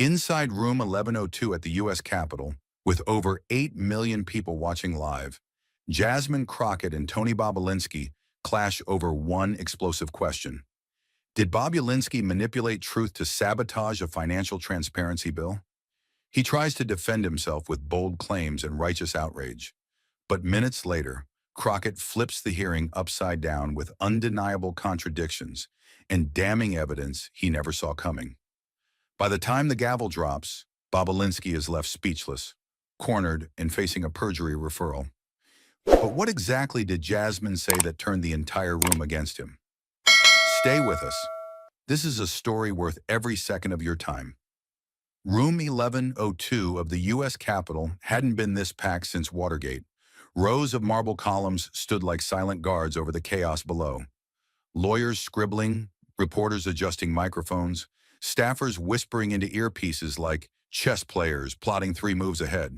Inside room 1102 at the U.S. Capitol, with over 8 million people watching live, Jasmine Crockett and Tony Bobulinski clash over one explosive question. Did Bobulinski manipulate truth to sabotage a financial transparency bill? He tries to defend himself with bold claims and righteous outrage. But minutes later, Crockett flips the hearing upside down with undeniable contradictions and damning evidence he never saw coming. By the time the gavel drops, Bobulinski is left speechless, cornered and facing a perjury referral. But what exactly did Jasmine say that turned the entire room against him? Stay with us. This is a story worth every second of your time. Room 1102 of the U.S. Capitol hadn't been this packed since Watergate. Rows of marble columns stood like silent guards over the chaos below. Lawyers scribbling, reporters adjusting microphones, staffers whispering into earpieces like chess players plotting 3 moves ahead.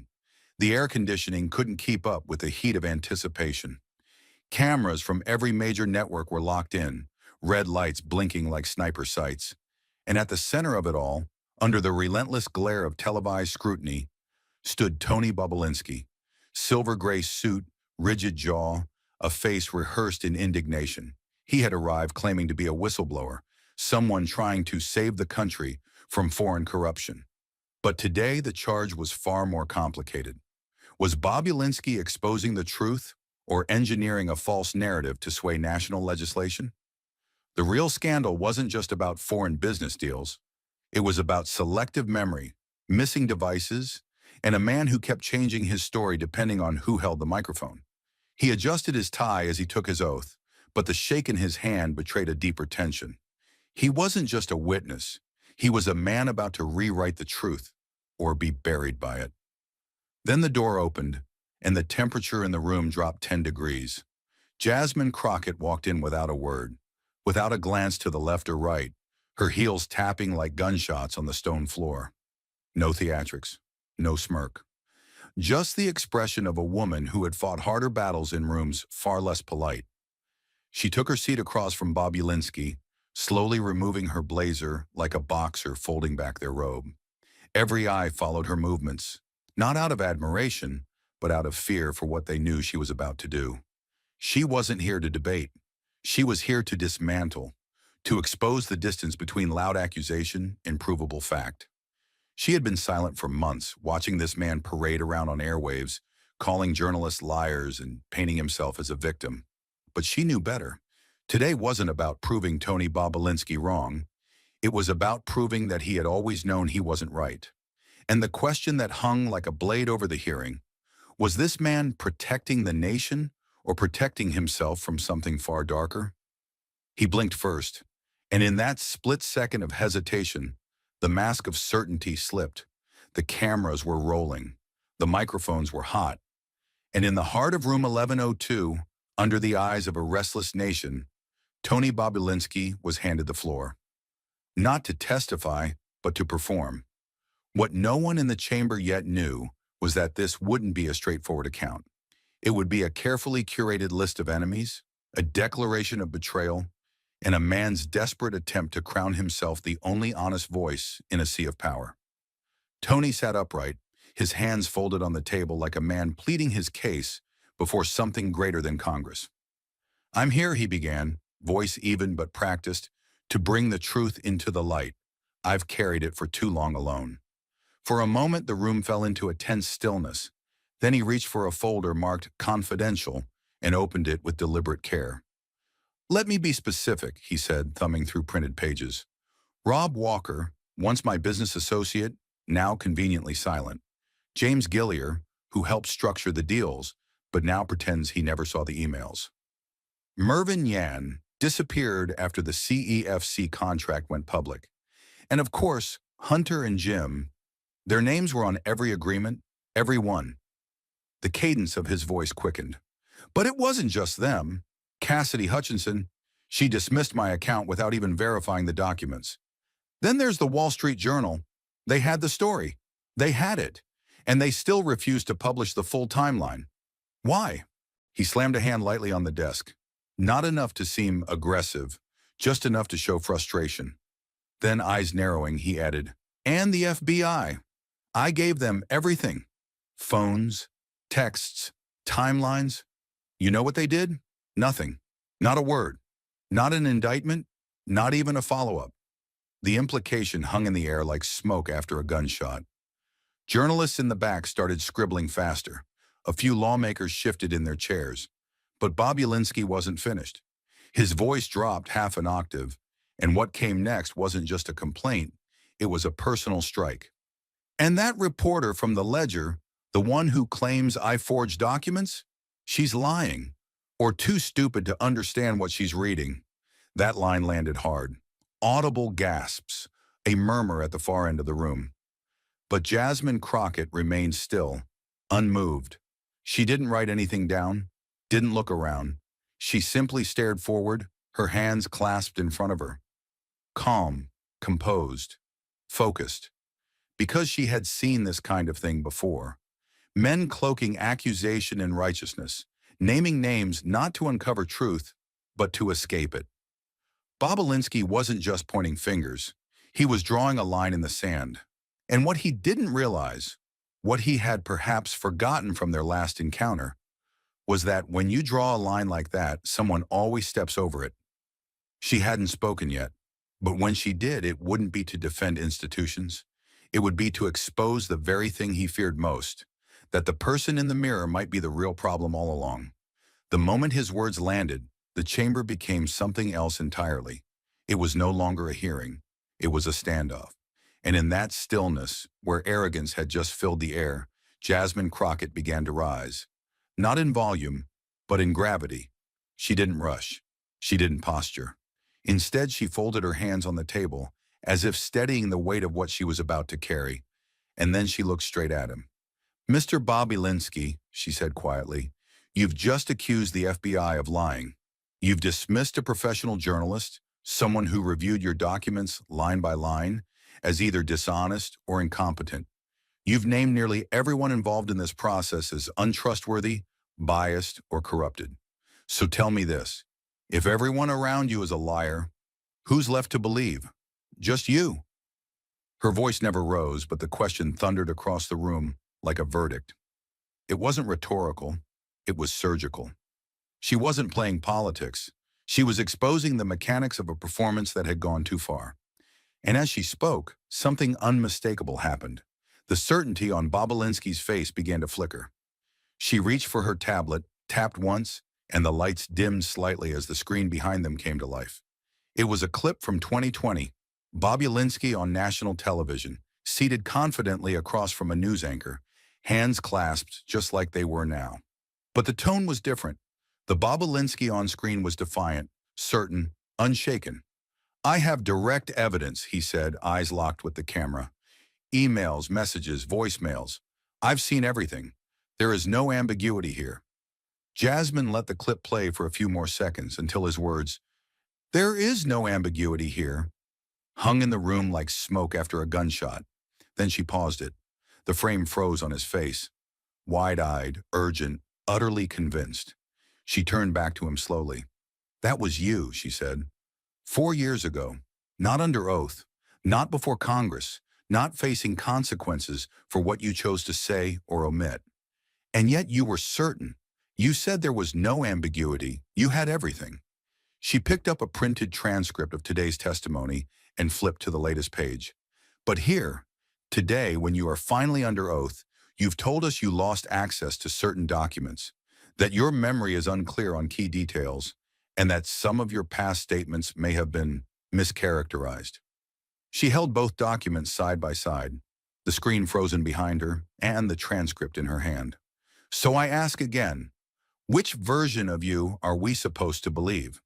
The air conditioning couldn't keep up with the heat of anticipation. Cameras from every major network were locked in, red lights blinking like sniper sights. And at the center of it all, under the relentless glare of televised scrutiny, stood Tony Bobulinski, silver-gray suit, rigid jaw, a face rehearsed in indignation. He had arrived claiming to be a whistleblower, someone trying to save the country from foreign corruption. But today the charge was far more complicated. Was Bobulinski exposing the truth or engineering a false narrative to sway national legislation? The real scandal wasn't just about foreign business deals. It was about selective memory, missing devices, and a man who kept changing his story depending on who held the microphone. He adjusted his tie as he took his oath, but the shake in his hand betrayed a deeper tension. He wasn't just a witness. He was a man about to rewrite the truth or be buried by it. Then the door opened, and the temperature in the room dropped 10 degrees. Jasmine Crockett walked in without a word, without a glance to the left or right, her heels tapping like gunshots on the stone floor. No theatrics, no smirk. Just the expression of a woman who had fought harder battles in rooms far less polite. She took her seat across from Bobulinski, slowly removing her blazer like a boxer folding back their robe. Every eye followed her movements, not out of admiration, but out of fear for what they knew she was about to do. She wasn't here to debate. She was here to dismantle, to expose the distance between loud accusation and provable fact. She had been silent for months, watching this man parade around on airwaves, calling journalists liars and painting himself as a victim. But she knew better. Today wasn't about proving Tony Bobulinski wrong. It was about proving that he had always known he wasn't right. And the question that hung like a blade over the hearing, was this man protecting the nation or protecting himself from something far darker? He blinked first, and in that split second of hesitation, the mask of certainty slipped. The cameras were rolling. The microphones were hot. And in the heart of room 1102, under the eyes of a restless nation, Tony Bobulinski was handed the floor. Not to testify, but to perform. What no one in the chamber yet knew was that this wouldn't be a straightforward account. It would be a carefully curated list of enemies, a declaration of betrayal, and a man's desperate attempt to crown himself the only honest voice in a sea of power. Tony sat upright, his hands folded on the table like a man pleading his case before something greater than Congress. "I'm here," he began, voice even but practiced, "to bring the truth into the light. I've carried it for too long alone." For a moment, the room fell into a tense stillness. Then he reached for a folder marked "Confidential" and opened it with deliberate care. "Let me be specific," he said, thumbing through printed pages. "Rob Walker, once my business associate, now conveniently silent. James Gillier, who helped structure the deals, but now pretends he never saw the emails. Mervyn Yan disappeared after the CEFC contract went public. And of course, Hunter and Jim, their names were on every agreement, every one." The cadence of his voice quickened. "But it wasn't just them. Cassidy Hutchinson, she dismissed my account without even verifying the documents. Then there's the Wall Street Journal. They had the story. They had it. And they still refused to publish the full timeline. Why?" He slammed a hand lightly on the desk. Not enough to seem aggressive, just enough to show frustration. Then, eyes narrowing, he added, And the FBI. I gave them everything. Phones, texts, timelines. You know what they did? Nothing. Not a word. Not an indictment. Not even a follow-up. The implication hung in the air like smoke after a gunshot. Journalists in the back started scribbling faster. A few lawmakers shifted in their chairs. But Bobulinski wasn't finished. His voice dropped half an octave, and what came next wasn't just a complaint, it was a personal strike. And that reporter from the Ledger, the one who claims I forged documents? She's lying, or too stupid to understand what she's reading. That line landed hard. Audible gasps, a murmur at the far end of the room. But Jasmine Crockett remained still, unmoved. She didn't write anything down, didn't look around. She simply stared forward, her hands clasped in front of her. Calm, composed, focused. Because she had seen this kind of thing before. Men cloaking accusation and righteousness, naming names not to uncover truth, but to escape it. Bobulinski wasn't just pointing fingers. He was drawing a line in the sand. And what he didn't realize, what he had perhaps forgotten from their last encounter, was that when you draw a line like that, someone always steps over it. She hadn't spoken yet, but when she did, it wouldn't be to defend institutions. It would be to expose the very thing he feared most, that the person in the mirror might be the real problem all along. The moment his words landed, the chamber became something else entirely. It was no longer a hearing. It was a standoff. And in that stillness, where arrogance had just filled the air, Jasmine Crockett began to rise. Not in volume, but in gravity. She didn't rush. She didn't posture. Instead, she folded her hands on the table, as if steadying the weight of what she was about to carry. And then she looked straight at him. "Mr. Bobulinski," she said quietly, "you've just accused the FBI of lying. You've dismissed a professional journalist, someone who reviewed your documents line by line, as either dishonest or incompetent. You've named nearly everyone involved in this process as untrustworthy, biased, or corrupted. So tell me this, if everyone around you is a liar, who's left to believe? Just you." Her voice never rose, but the question thundered across the room like a verdict. It wasn't rhetorical, it was surgical. She wasn't playing politics. She was exposing the mechanics of a performance that had gone too far. And as she spoke, something unmistakable happened. The certainty on Bobulinski's face began to flicker. She reached for her tablet, tapped once, and the lights dimmed slightly as the screen behind them came to life. It was a clip from 2020, Bobulinski on national television, seated confidently across from a news anchor, hands clasped just like they were now. But the tone was different. The Bobulinski on screen was defiant, certain, unshaken. "I have direct evidence," he said, eyes locked with the camera. "Emails, messages, voicemails. I've seen everything. There is no ambiguity here." Jasmine let the clip play for a few more seconds until his words, "There is no ambiguity here," hung in the room like smoke after a gunshot. Then she paused it. The frame froze on his face. Wide-eyed, urgent, utterly convinced. She turned back to him slowly. "That was you," she said. 4 years ago, not under oath, not before Congress, not facing consequences for what you chose to say or omit. And yet you were certain. You said there was no ambiguity. You had everything. She picked up a printed transcript of today's testimony and flipped to the latest page. "But here, today, when you are finally under oath, you've told us you lost access to certain documents, that your memory is unclear on key details, and that some of your past statements may have been mischaracterized." She held both documents side by side, the screen frozen behind her and the transcript in her hand. "So I ask again, which version of you are we supposed to believe?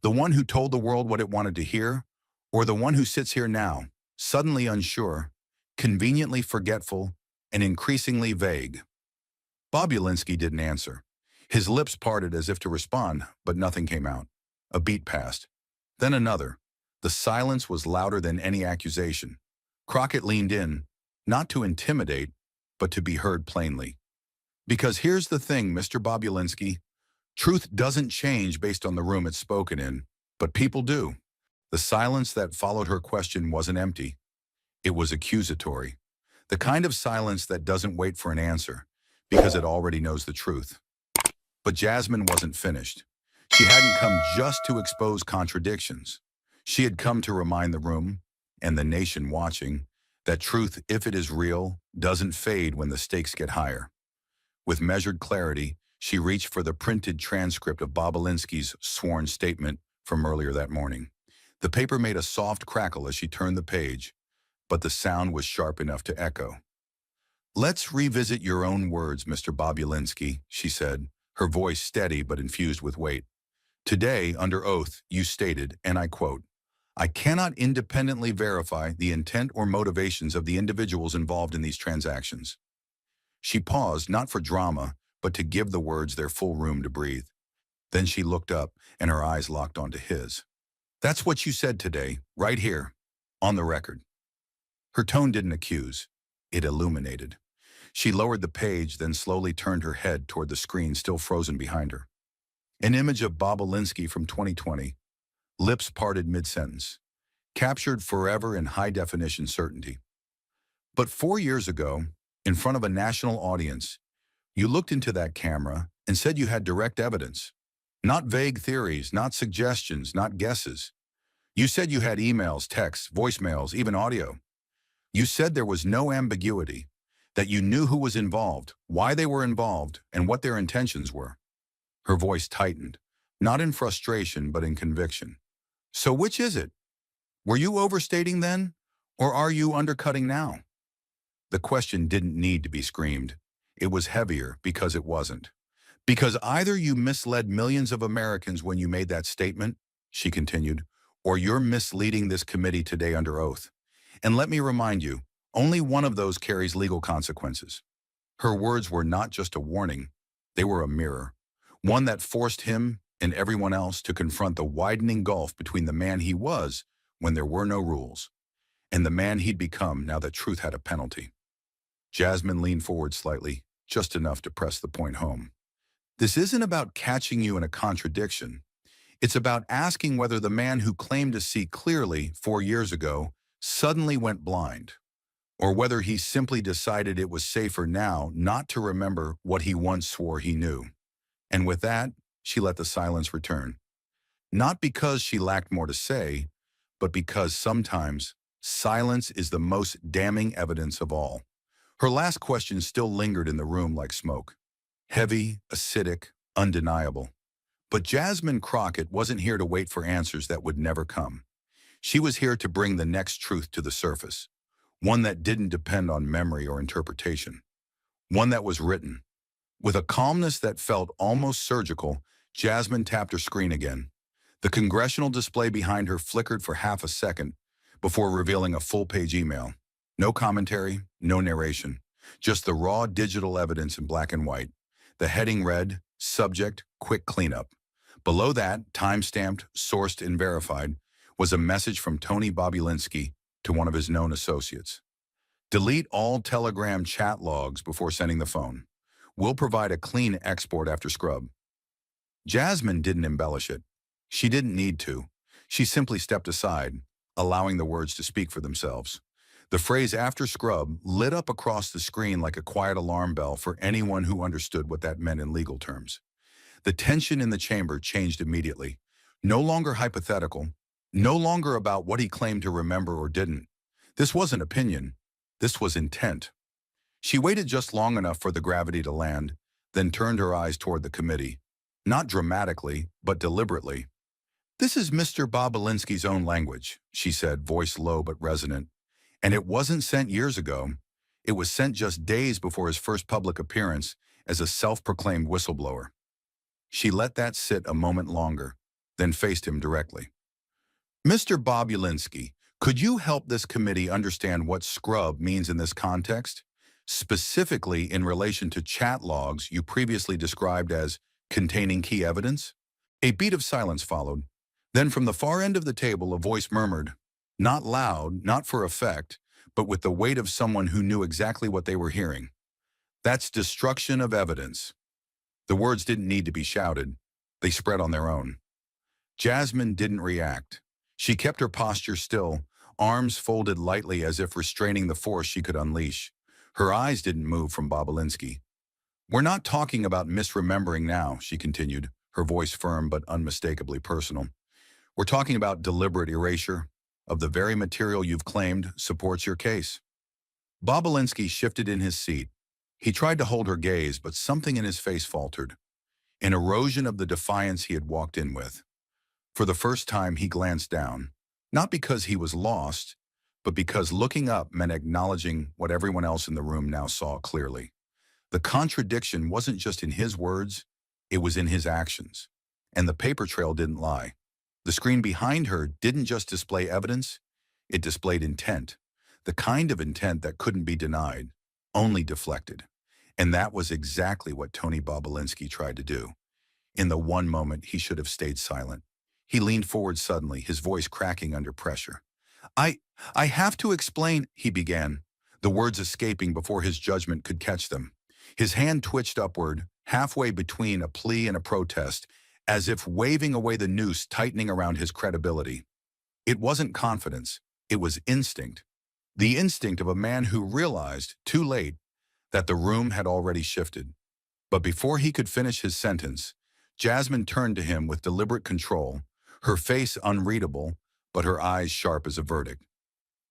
The one who told the world what it wanted to hear, or the one who sits here now, suddenly unsure, conveniently forgetful, and increasingly vague?" Bobulinski didn't answer. His lips parted as if to respond, but nothing came out. A beat passed. Then another. The silence was louder than any accusation. Crockett leaned in, not to intimidate, but to be heard plainly. "Because here's the thing, Mr. Bobulinski. Truth doesn't change based on the room it's spoken in, but people do." The silence that followed her question wasn't empty. It was accusatory. The kind of silence that doesn't wait for an answer, because it already knows the truth. But Jasmine wasn't finished. She hadn't come just to expose contradictions. She had come to remind the room, and the nation watching, that truth, if it is real, doesn't fade when the stakes get higher. With measured clarity, she reached for the printed transcript of Bobulinski's sworn statement from earlier that morning. The paper made a soft crackle as she turned the page, but the sound was sharp enough to echo. "Let's revisit your own words, Mr. Bobulinski," she said, her voice steady but infused with weight. "Today, under oath, you stated, and I quote, 'I cannot independently verify the intent or motivations of the individuals involved in these transactions.'" She paused, not for drama, but to give the words their full room to breathe. Then she looked up, and her eyes locked onto his. "That's what you said today, right here, on the record." Her tone didn't accuse. It illuminated. She lowered the page, then slowly turned her head toward the screen still frozen behind her. An image of Bobulinski from 2020, lips parted mid-sentence, captured forever in high-definition certainty. But 4 years ago, in front of a national audience, you looked into that camera and said you had direct evidence. Not vague theories, not suggestions, not guesses. You said you had emails, texts, voicemails, even audio. You said there was no ambiguity, that you knew who was involved, why they were involved, and what their intentions were. Her voice tightened, not in frustration, but in conviction. "So which is it? Were you overstating then, or are you undercutting now?" The question didn't need to be screamed. It was heavier because it wasn't. "Because either you misled millions of Americans when you made that statement," she continued, "or you're misleading this committee today under oath. And let me remind you, only one of those carries legal consequences." Her words were not just a warning, they were a mirror, one that forced him and everyone else to confront the widening gulf between the man he was when there were no rules, and the man he'd become now that truth had a penalty. Jasmine leaned forward slightly, just enough to press the point home. "This isn't about catching you in a contradiction. It's about asking whether the man who claimed to see clearly 4 years ago suddenly went blind, or whether he simply decided it was safer now not to remember what he once swore he knew." And with that, she let the silence return. Not because she lacked more to say, but because sometimes silence is the most damning evidence of all. Her last question still lingered in the room like smoke. Heavy, acidic, undeniable. But Jasmine Crockett wasn't here to wait for answers that would never come. She was here to bring the next truth to the surface, one that didn't depend on memory or interpretation, one that was written. With a calmness that felt almost surgical, Jasmine tapped her screen again. The congressional display behind her flickered for half a second before revealing a full-page email. No commentary, no narration, just the raw digital evidence in black and white. The heading read, "Subject, Quick Cleanup." Below that, time-stamped, sourced, and verified, was a message from Tony Bobulinski to one of his known associates. "Delete all Telegram chat logs before sending the phone. We'll provide a clean export after scrub." Jasmine didn't embellish it. She didn't need to. She simply stepped aside, allowing the words to speak for themselves. The phrase "after scrub" lit up across the screen like a quiet alarm bell for anyone who understood what that meant in legal terms. The tension in the chamber changed immediately. No longer hypothetical, no longer about what he claimed to remember or didn't. This wasn't opinion. This was intent. She waited just long enough for the gravity to land, then turned her eyes toward the committee. Not dramatically, but deliberately. "This is Mr. Bobulinski's own language," she said, voice low but resonant. "And it wasn't sent years ago. It was sent just days before his first public appearance as a self-proclaimed whistleblower." She let that sit a moment longer, then faced him directly. "Mr. Bobulinski, could you help this committee understand what scrub means in this context? Specifically in relation to chat logs you previously described as containing key evidence?" A beat of silence followed. Then from the far end of the table a voice murmured, not loud, not for effect, but with the weight of someone who knew exactly what they were hearing. "That's destruction of evidence." The words didn't need to be shouted. They spread on their own. Jasmine didn't react. She kept her posture still, arms folded lightly as if restraining the force she could unleash. Her eyes didn't move from Bobulinski. "We're not talking about misremembering now," she continued, her voice firm but unmistakably personal. "We're talking about deliberate erasure of the very material you've claimed supports your case." Bobulinski shifted in his seat. He tried to hold her gaze, but something in his face faltered, an erosion of the defiance he had walked in with. For the first time, he glanced down, not because he was lost, but because looking up meant acknowledging what everyone else in the room now saw clearly. The contradiction wasn't just in his words, it was in his actions. And the paper trail didn't lie. The screen behind her didn't just display evidence, it displayed intent. The kind of intent that couldn't be denied, only deflected. And that was exactly what Tony Bobulinski tried to do. In the one moment he should have stayed silent. He leaned forward suddenly, his voice cracking under pressure. I have to explain," he began, the words escaping before his judgment could catch them. His hand twitched upward, halfway between a plea and a protest, as if waving away the noose tightening around his credibility. It wasn't confidence, it was instinct. The instinct of a man who realized, too late, that the room had already shifted. But before he could finish his sentence, Jasmine turned to him with deliberate control, her face unreadable, but her eyes sharp as a verdict.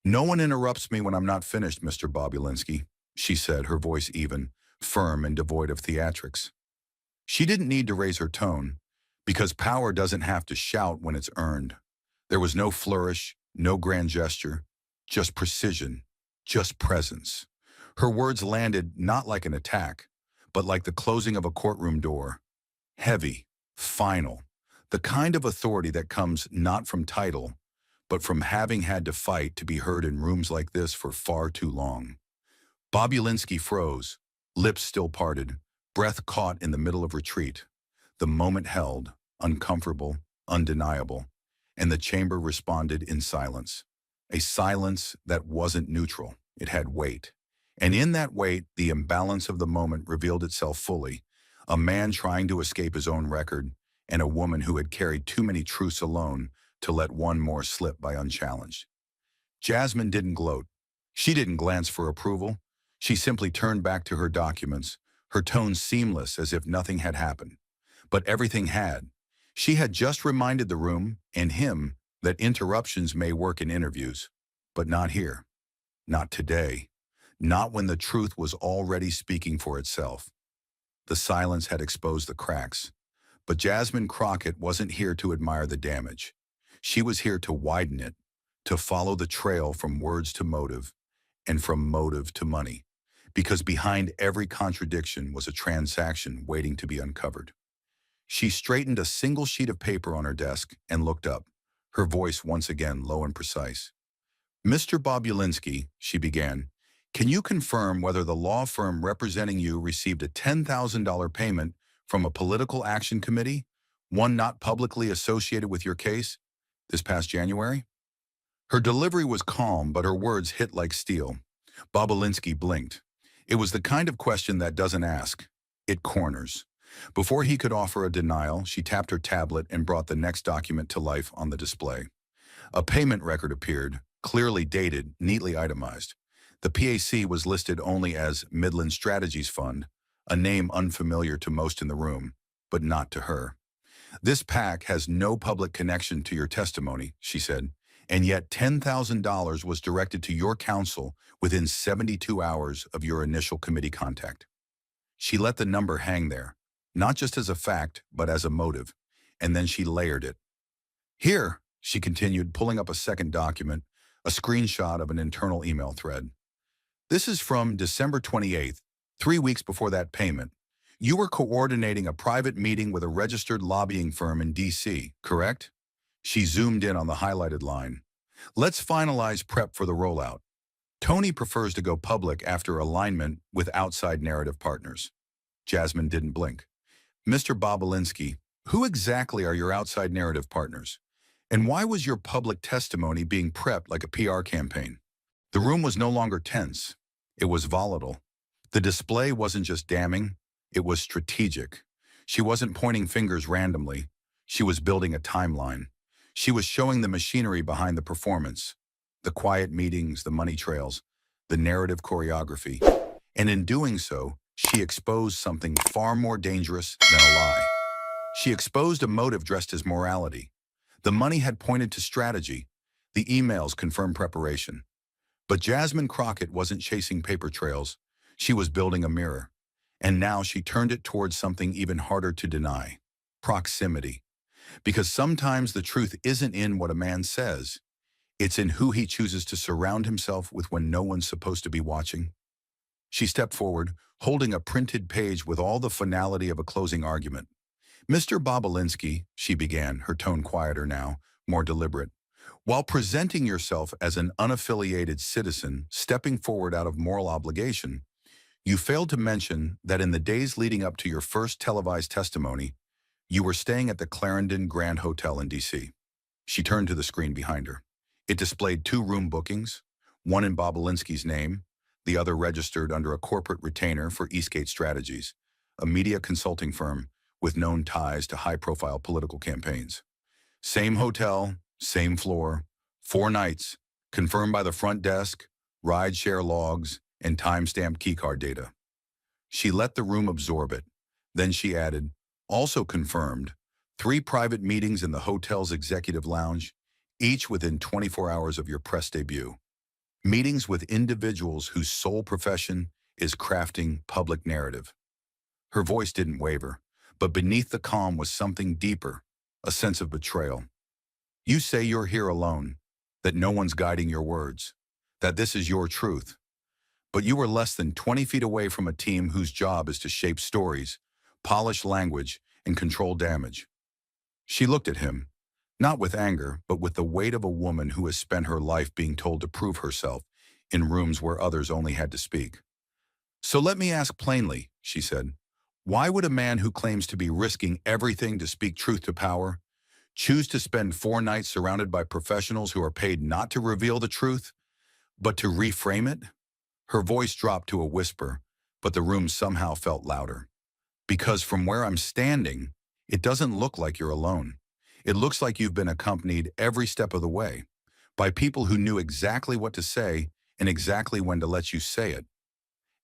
"No one interrupts me when I'm not finished, Mr. Bobulinski," she said, her voice even, firm and devoid of theatrics. She didn't need to raise her tone, because power doesn't have to shout when it's earned. There was no flourish, no grand gesture, just precision, just presence. Her words landed not like an attack, but like the closing of a courtroom door. Heavy, final, the kind of authority that comes not from title, but from having had to fight to be heard in rooms like this for far too long. Bobulinski froze, lips still parted, breath caught in the middle of retreat. The moment held, uncomfortable, undeniable, and the chamber responded in silence. A silence that wasn't neutral, it had weight. And in that weight, the imbalance of the moment revealed itself fully. A man trying to escape his own record, and a woman who had carried too many truths alone to let one more slip by unchallenged. Jasmine didn't gloat. She didn't glance for approval. She simply turned back to her documents, her tone seamless as if nothing had happened. But everything had. She had just reminded the room, and him, that interruptions may work in interviews, but not here. Not today. Not when the truth was already speaking for itself. The silence had exposed the cracks. But Jasmine Crockett wasn't here to admire the damage. She was here to widen it, to follow the trail from words to motive, and from motive to money. Because behind every contradiction was a transaction waiting to be uncovered. She straightened a single sheet of paper on her desk and looked up, her voice once again low and precise. "Mr. Bobulinski," she began, "can you confirm whether the law firm representing you received a $10,000 payment from a political action committee, one not publicly associated with your case, this past January?" Her delivery was calm, but her words hit like steel. Bobulinski blinked. It was the kind of question that doesn't ask. It corners. Before he could offer a denial, she tapped her tablet and brought the next document to life on the display. A payment record appeared, clearly dated, neatly itemized. The PAC was listed only as Midland Strategies Fund, a name unfamiliar to most in the room, but not to her. "This PAC has no public connection to your testimony," she said, "and yet $10,000 was directed to your counsel within 72 hours of your initial committee contact." She let the number hang there, not just as a fact, but as a motive, and then she layered it. "Here," she continued, pulling up a second document, a screenshot of an internal email thread. "This is from December 28th, 3 weeks before that payment. You were coordinating a private meeting with a registered lobbying firm in D.C., correct?" She zoomed in on the highlighted line. "Let's finalize prep for the rollout. Tony prefers to go public after alignment with outside narrative partners." Jasmine didn't blink. "Mr. Bobulinski, who exactly are your outside narrative partners? And why was your public testimony being prepped like a PR campaign?" The room was no longer tense. It was volatile. The display wasn't just damning, it was strategic. She wasn't pointing fingers randomly. She was building a timeline. She was showing the machinery behind the performance. The quiet meetings, the money trails, the narrative choreography. And in doing so, she exposed something far more dangerous than a lie. She exposed a motive dressed as morality. The money had pointed to strategy. The emails confirmed preparation. But Jasmine Crockett wasn't chasing paper trails. She was building a mirror. And now she turned it towards something even harder to deny: proximity. Because sometimes the truth isn't in what a man says. It's in who he chooses to surround himself with when no one's supposed to be watching. She stepped forward, holding a printed page with all the finality of a closing argument. "Mr. Bobulinski," she began, her tone quieter now, more deliberate, "while presenting yourself as an unaffiliated citizen stepping forward out of moral obligation, you failed to mention that in the days leading up to your first televised testimony, you were staying at the Clarendon Grand Hotel in D.C. She turned to the screen behind her. It displayed 2 room bookings, one in Bobulinski's name, the other registered under a corporate retainer for Eastgate Strategies, a media consulting firm with known ties to high-profile political campaigns. Same hotel, same floor, 4 nights, confirmed by the front desk, ride-share logs, and time-stamped keycard data. She let the room absorb it. Then she added, "Also confirmed, 3 private meetings in the hotel's executive lounge, each within 24 hours of your press debut. Meetings with individuals whose sole profession is crafting public narrative." Her voice didn't waver, but beneath the calm was something deeper, a sense of betrayal. "You say you're here alone, that no one's guiding your words, that this is your truth. But you were less than 20 feet away from a team whose job is to shape stories, polish language, and control damage." She looked at him, not with anger, but with the weight of a woman who has spent her life being told to prove herself in rooms where others only had to speak. "So let me ask plainly," she said, "why would a man who claims to be risking everything to speak truth to power choose to spend 4 nights surrounded by professionals who are paid not to reveal the truth, but to reframe it?" Her voice dropped to a whisper, but the room somehow felt louder. "Because from where I'm standing, it doesn't look like you're alone. It looks like you've been accompanied every step of the way by people who knew exactly what to say and exactly when to let you say it."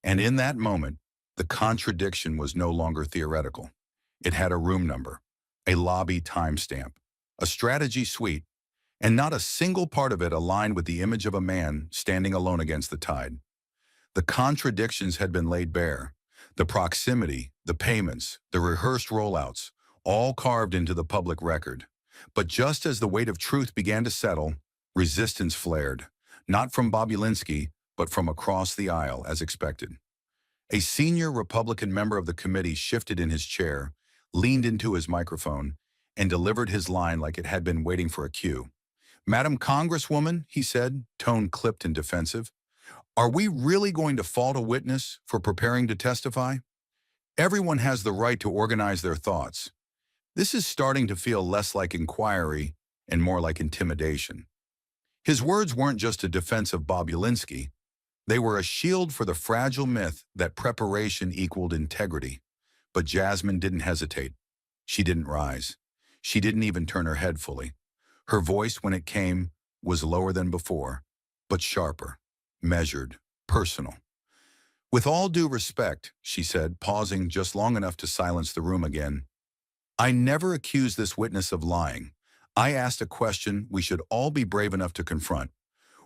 And in that moment, the contradiction was no longer theoretical. It had a room number, a lobby timestamp, a strategy suite, and not a single part of it aligned with the image of a man standing alone against the tide. The contradictions had been laid bare. The proximity, the payments, the rehearsed rollouts, all carved into the public record. But just as the weight of truth began to settle, resistance flared, not from Bobulinski, but from across the aisle, as expected. A senior Republican member of the committee shifted in his chair, leaned into his microphone, and delivered his line like it had been waiting for a cue. "Madam Congresswoman," he said, tone clipped and defensive, "are we really going to fault a witness for preparing to testify? Everyone has the right to organize their thoughts. This is starting to feel less like inquiry and more like intimidation." His words weren't just a defense of Bobulinski. They were a shield for the fragile myth that preparation equaled integrity. But Jasmine didn't hesitate. She didn't rise. She didn't even turn her head fully. Her voice, when it came, was lower than before, but sharper, measured, personal. "With all due respect," she said, pausing just long enough to silence the room again, "I never accused this witness of lying. I asked a question we should all be brave enough to confront.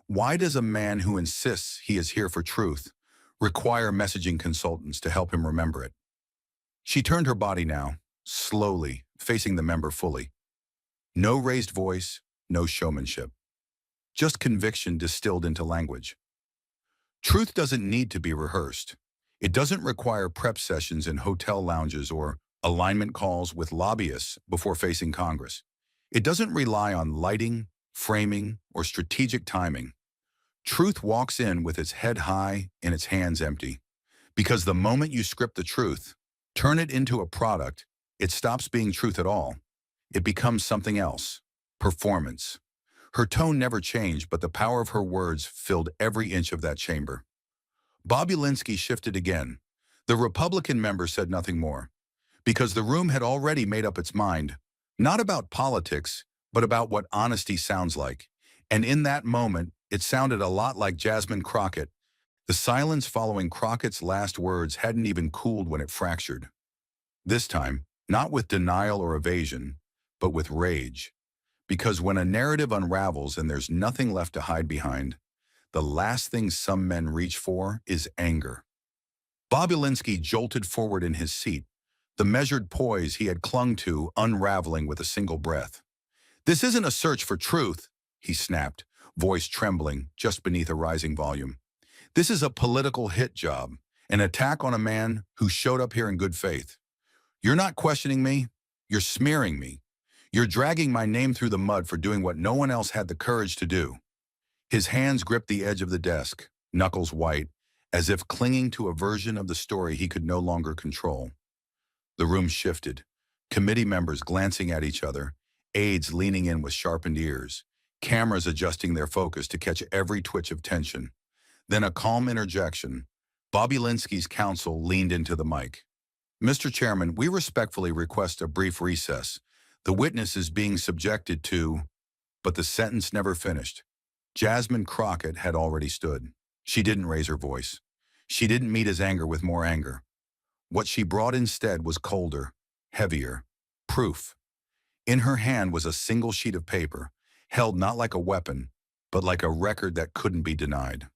Why does a man who insists he is here for truth require messaging consultants to help him remember it?" She turned her body now, slowly, facing the member fully. No raised voice, no showmanship. Just conviction distilled into language. Truth doesn't need to be rehearsed. It doesn't require prep sessions in hotel lounges or alignment calls with lobbyists before facing Congress. It doesn't rely on lighting, framing, or strategic timing. Truth walks in with its head high and its hands empty. Because the moment you script the truth, turn it into a product, it stops being truth at all. It becomes something else. Performance. Her tone never changed, but the power of her words filled every inch of that chamber. Bobulinski shifted again. The Republican member said nothing more, because the room had already made up its mind, not about politics, but about what honesty sounds like. And in that moment, It sounded a lot like Jasmine Crockett. The silence following Crockett's last words hadn't even cooled when it fractured. This time, not with denial or evasion, but with rage. Because when a narrative unravels and there's nothing left to hide behind, the last thing some men reach for is anger. Bobulinski jolted forward in his seat, the measured poise he had clung to unraveling with a single breath. "This isn't a search for truth," he snapped, voice trembling just beneath a rising volume. "This is a political hit job, an attack on a man who showed up here in good faith. You're not questioning me, you're smearing me. You're dragging my name through the mud for doing what no one else had the courage to do." His hands gripped the edge of the desk, knuckles white, as if clinging to a version of the story he could no longer control. The room shifted, committee members glancing at each other, aides leaning in with sharpened ears, cameras adjusting their focus to catch every twitch of tension. Then a calm interjection. Bobulinski's counsel leaned into the mic. "Mr. Chairman, we respectfully request a brief recess. The witness is being subjected to—" But the sentence never finished. Jasmine Crockett had already stood. She didn't raise her voice. She didn't meet his anger with more anger. What she brought instead was colder, heavier, proof. In her hand was a single sheet of paper, held not like a weapon, but like a record that couldn't be denied.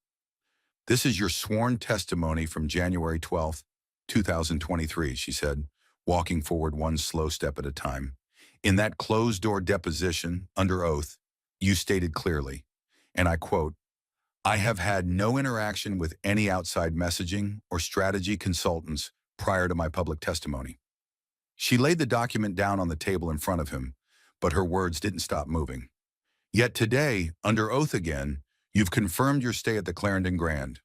"This is your sworn testimony from January 12th, 2023, she said, walking forward one slow step at a time. "In that closed-door deposition, under oath, you stated clearly, and I quote, 'I have had no interaction with any outside messaging or strategy consultants prior to my public testimony.'" She laid the document down on the table in front of him, but her words didn't stop moving. "Yet today, under oath again, you've confirmed your stay at the Clarendon Grand.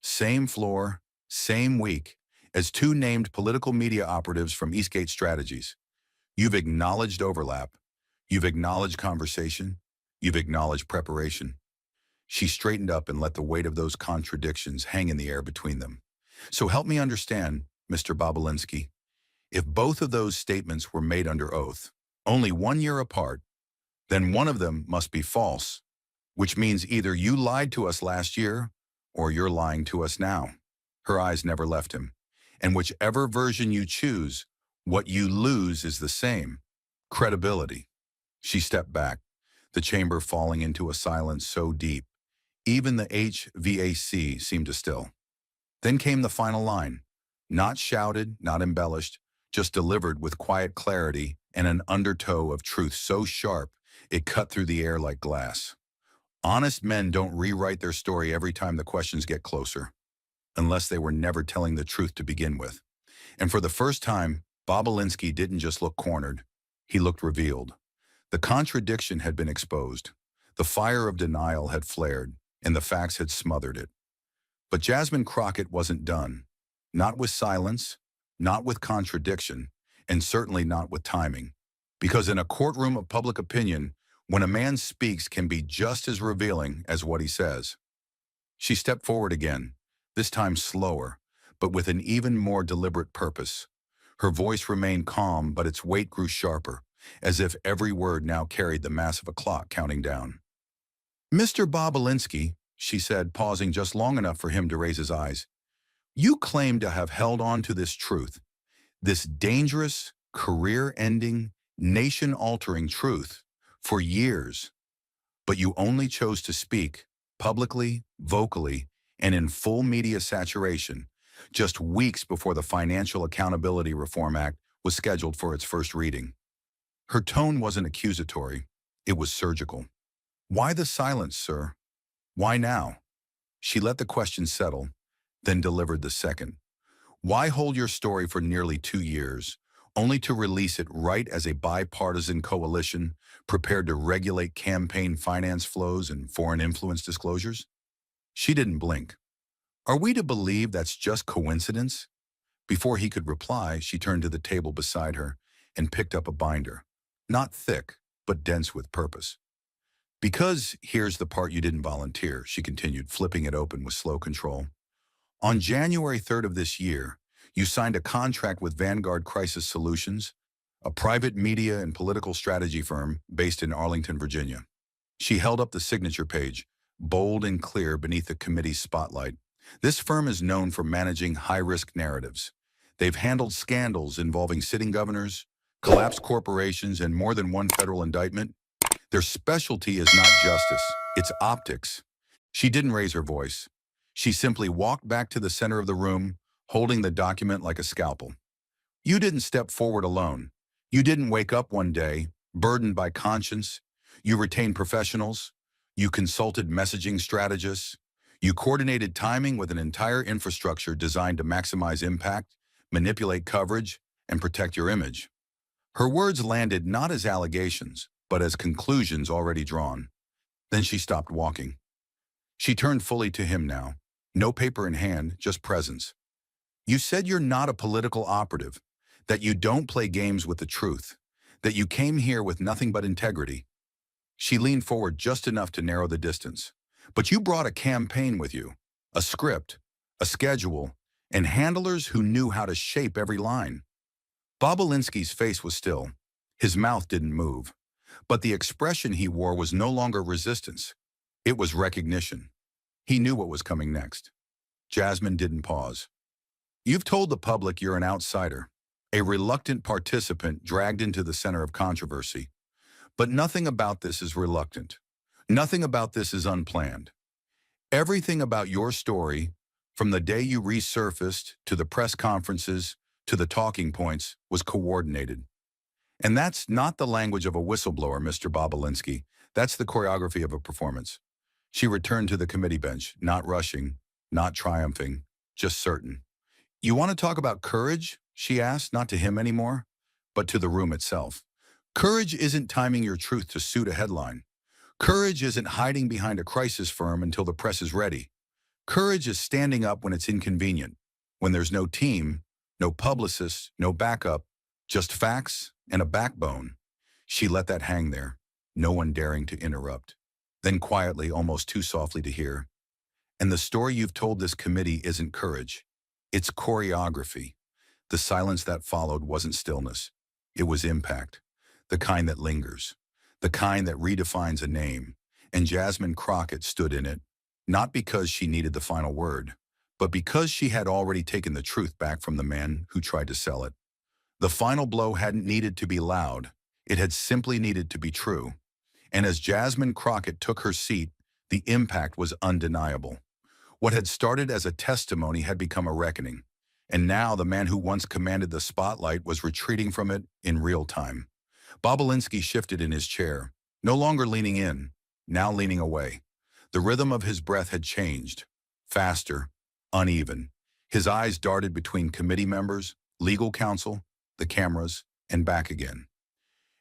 Same floor, same week, as two named political media operatives from Eastgate Strategies. You've acknowledged overlap. You've acknowledged conversation. You've acknowledged preparation." She straightened up and let the weight of those contradictions hang in the air between them. "So help me understand, Mr. Bobulinski. If both of those statements were made under oath, only 1 year apart, then one of them must be false, which means either you lied to us last year or you're lying to us now." Her eyes never left him. "And whichever version you choose, what you lose is the same: credibility." She stepped back, the chamber falling into a silence so deep, even the HVAC seemed to still. Then came the final line, not shouted, not embellished, just delivered with quiet clarity and an undertow of truth so sharp it cut through the air like glass. "Honest men don't rewrite their story every time the questions get closer, unless they were never telling the truth to begin with." And for the first time, Bobulinski didn't just look cornered, he looked revealed. The contradiction had been exposed. The fire of denial had flared, and the facts had smothered it. But Jasmine Crockett wasn't done. Not with silence, not with contradiction, and certainly not with timing. Because in a courtroom of public opinion, when a man speaks can be just as revealing as what he says. She stepped forward again, this time slower, but with an even more deliberate purpose. Her voice remained calm, but its weight grew sharper, as if every word now carried the mass of a clock counting down. "Mr. Bobulinski," she said, pausing just long enough for him to raise his eyes, "you claim to have held on to this truth, this dangerous, career-ending, nation-altering truth, for years, but you only chose to speak, publicly, vocally, and in full media saturation, just weeks before the Financial Accountability Reform Act was scheduled for its first reading." Her tone wasn't accusatory, it was surgical. "Why the silence, sir? Why now?" She let the question settle, then delivered the second. "Why hold your story for nearly 2 years, only to release it right as a bipartisan coalition prepared to regulate campaign finance flows and foreign influence disclosures?" She didn't blink. "Are we to believe that's just coincidence?" Before he could reply, she turned to the table beside her and picked up a binder. Not thick, but dense with purpose. "Because here's the part you didn't volunteer," she continued, flipping it open with slow control. "On January 3rd of this year, you signed a contract with Vanguard Crisis Solutions, a private media and political strategy firm based in Arlington, Virginia." She held up the signature page, bold and clear beneath the committee's spotlight. This firm is known for managing high-risk narratives. They've handled scandals involving sitting governors, collapsed corporations, and more than one federal indictment. Their specialty is not justice, it's optics. She didn't raise her voice. She simply walked back to the center of the room, holding the document like a scalpel. You didn't step forward alone. You didn't wake up one day, burdened by conscience. You retained professionals. You consulted messaging strategists. You coordinated timing with an entire infrastructure designed to maximize impact, manipulate coverage, and protect your image. Her words landed not as allegations, but as conclusions already drawn. Then she stopped walking. She turned fully to him now. No paper in hand, just presence. You said you're not a political operative, that you don't play games with the truth, that you came here with nothing but integrity. She leaned forward just enough to narrow the distance. But you brought a campaign with you, a script, a schedule, and handlers who knew how to shape every line. Bobulinski's face was still. His mouth didn't move. But the expression he wore was no longer resistance. It was recognition. He knew what was coming next. Jasmine didn't pause. You've told the public you're an outsider, a reluctant participant dragged into the center of controversy. But nothing about this is reluctant. Nothing about this is unplanned. Everything about your story, from the day you resurfaced to the press conferences to the talking points, was coordinated. And that's not the language of a whistleblower, Mr. Bobulinski. That's the choreography of a performance. She returned to the committee bench, not rushing, not triumphing, just certain. You want to talk about courage? She asked, not to him anymore, but to the room itself. Courage isn't timing your truth to suit a headline. Courage isn't hiding behind a crisis firm until the press is ready. Courage is standing up when it's inconvenient, when there's no team, no publicist, no backup, just facts and a backbone. She let that hang there, no one daring to interrupt. Then quietly, almost too softly to hear, and the story you've told this committee isn't courage. It's choreography. The silence that followed wasn't stillness. It was impact, the kind that lingers, the kind that redefines a name. And Jasmine Crockett stood in it, not because she needed the final word, but because she had already taken the truth back from the man who tried to sell it. The final blow hadn't needed to be loud. It had simply needed to be true. And as Jasmine Crockett took her seat, the impact was undeniable. What had started as a testimony had become a reckoning. And now the man who once commanded the spotlight was retreating from it in real time. Bobulinski shifted in his chair, no longer leaning in, now leaning away. The rhythm of his breath had changed, faster, uneven. His eyes darted between committee members, legal counsel, the cameras, and back again.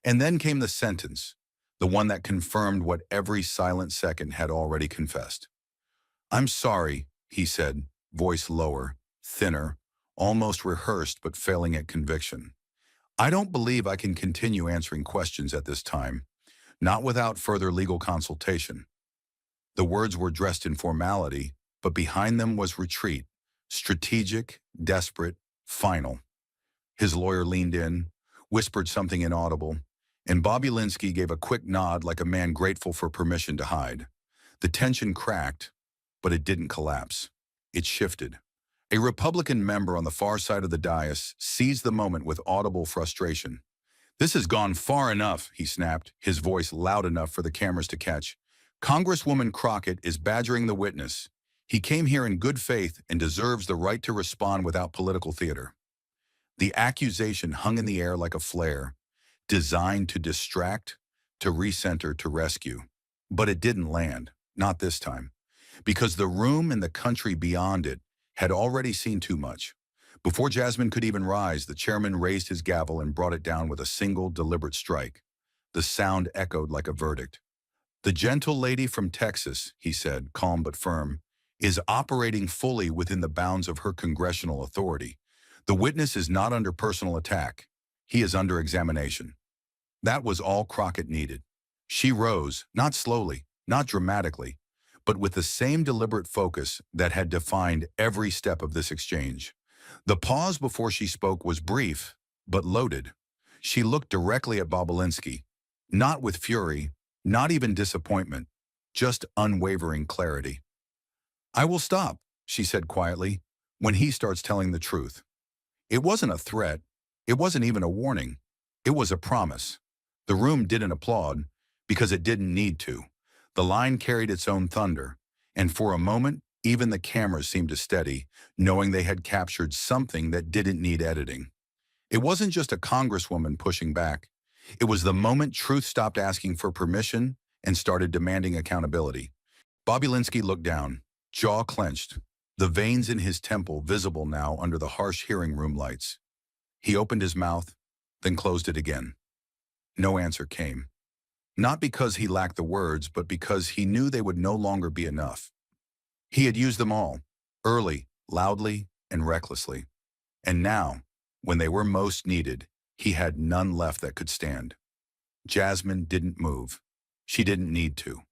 And then came the sentence, the one that confirmed what every silent second had already confessed. I'm sorry, he said, voice lower, thinner, almost rehearsed but failing at conviction. I don't believe I can continue answering questions at this time, not without further legal consultation. The words were dressed in formality, but behind them was retreat, strategic, desperate, final. His lawyer leaned in, whispered something inaudible, and Bobulinski gave a quick nod like a man grateful for permission to hide. The tension cracked, but it didn't collapse. It shifted. A Republican member on the far side of the dais seized the moment with audible frustration. This has gone far enough, he snapped, his voice loud enough for the cameras to catch. Congresswoman Crockett is badgering the witness. He came here in good faith and deserves the right to respond without political theater. The accusation hung in the air like a flare, designed to distract, to recenter, to rescue. But it didn't land, not this time, because the room and the country beyond it had already seen too much. Before Jasmine could even rise, the chairman raised his gavel and brought it down with a single, deliberate strike. The sound echoed like a verdict. The gentle lady from Texas, he said, calm but firm, is operating fully within the bounds of her congressional authority. The witness is not under personal attack. He is under examination. That was all Crockett needed. She rose, not slowly, not dramatically, but with the same deliberate focus that had defined every step of this exchange. The pause before she spoke was brief, but loaded. She looked directly at Bobulinski, not with fury, not even disappointment, just unwavering clarity. "I will stop," she said quietly, "when he starts telling the truth." It wasn't a threat. It wasn't even a warning. It was a promise. The room didn't applaud because it didn't need to. The line carried its own thunder, and for a moment, even the cameras seemed to steady, knowing they had captured something that didn't need editing. It wasn't just a congresswoman pushing back. It was the moment truth stopped asking for permission and started demanding accountability. Bobulinski looked down, jaw clenched, the veins in his temple visible now under the harsh hearing room lights. He opened his mouth, then closed it again. No answer came. Not because he lacked the words, but because he knew they would no longer be enough. He had used them all, early, loudly, and recklessly. And now, when they were most needed, he had none left that could stand. Jasmine didn't move. She didn't need to.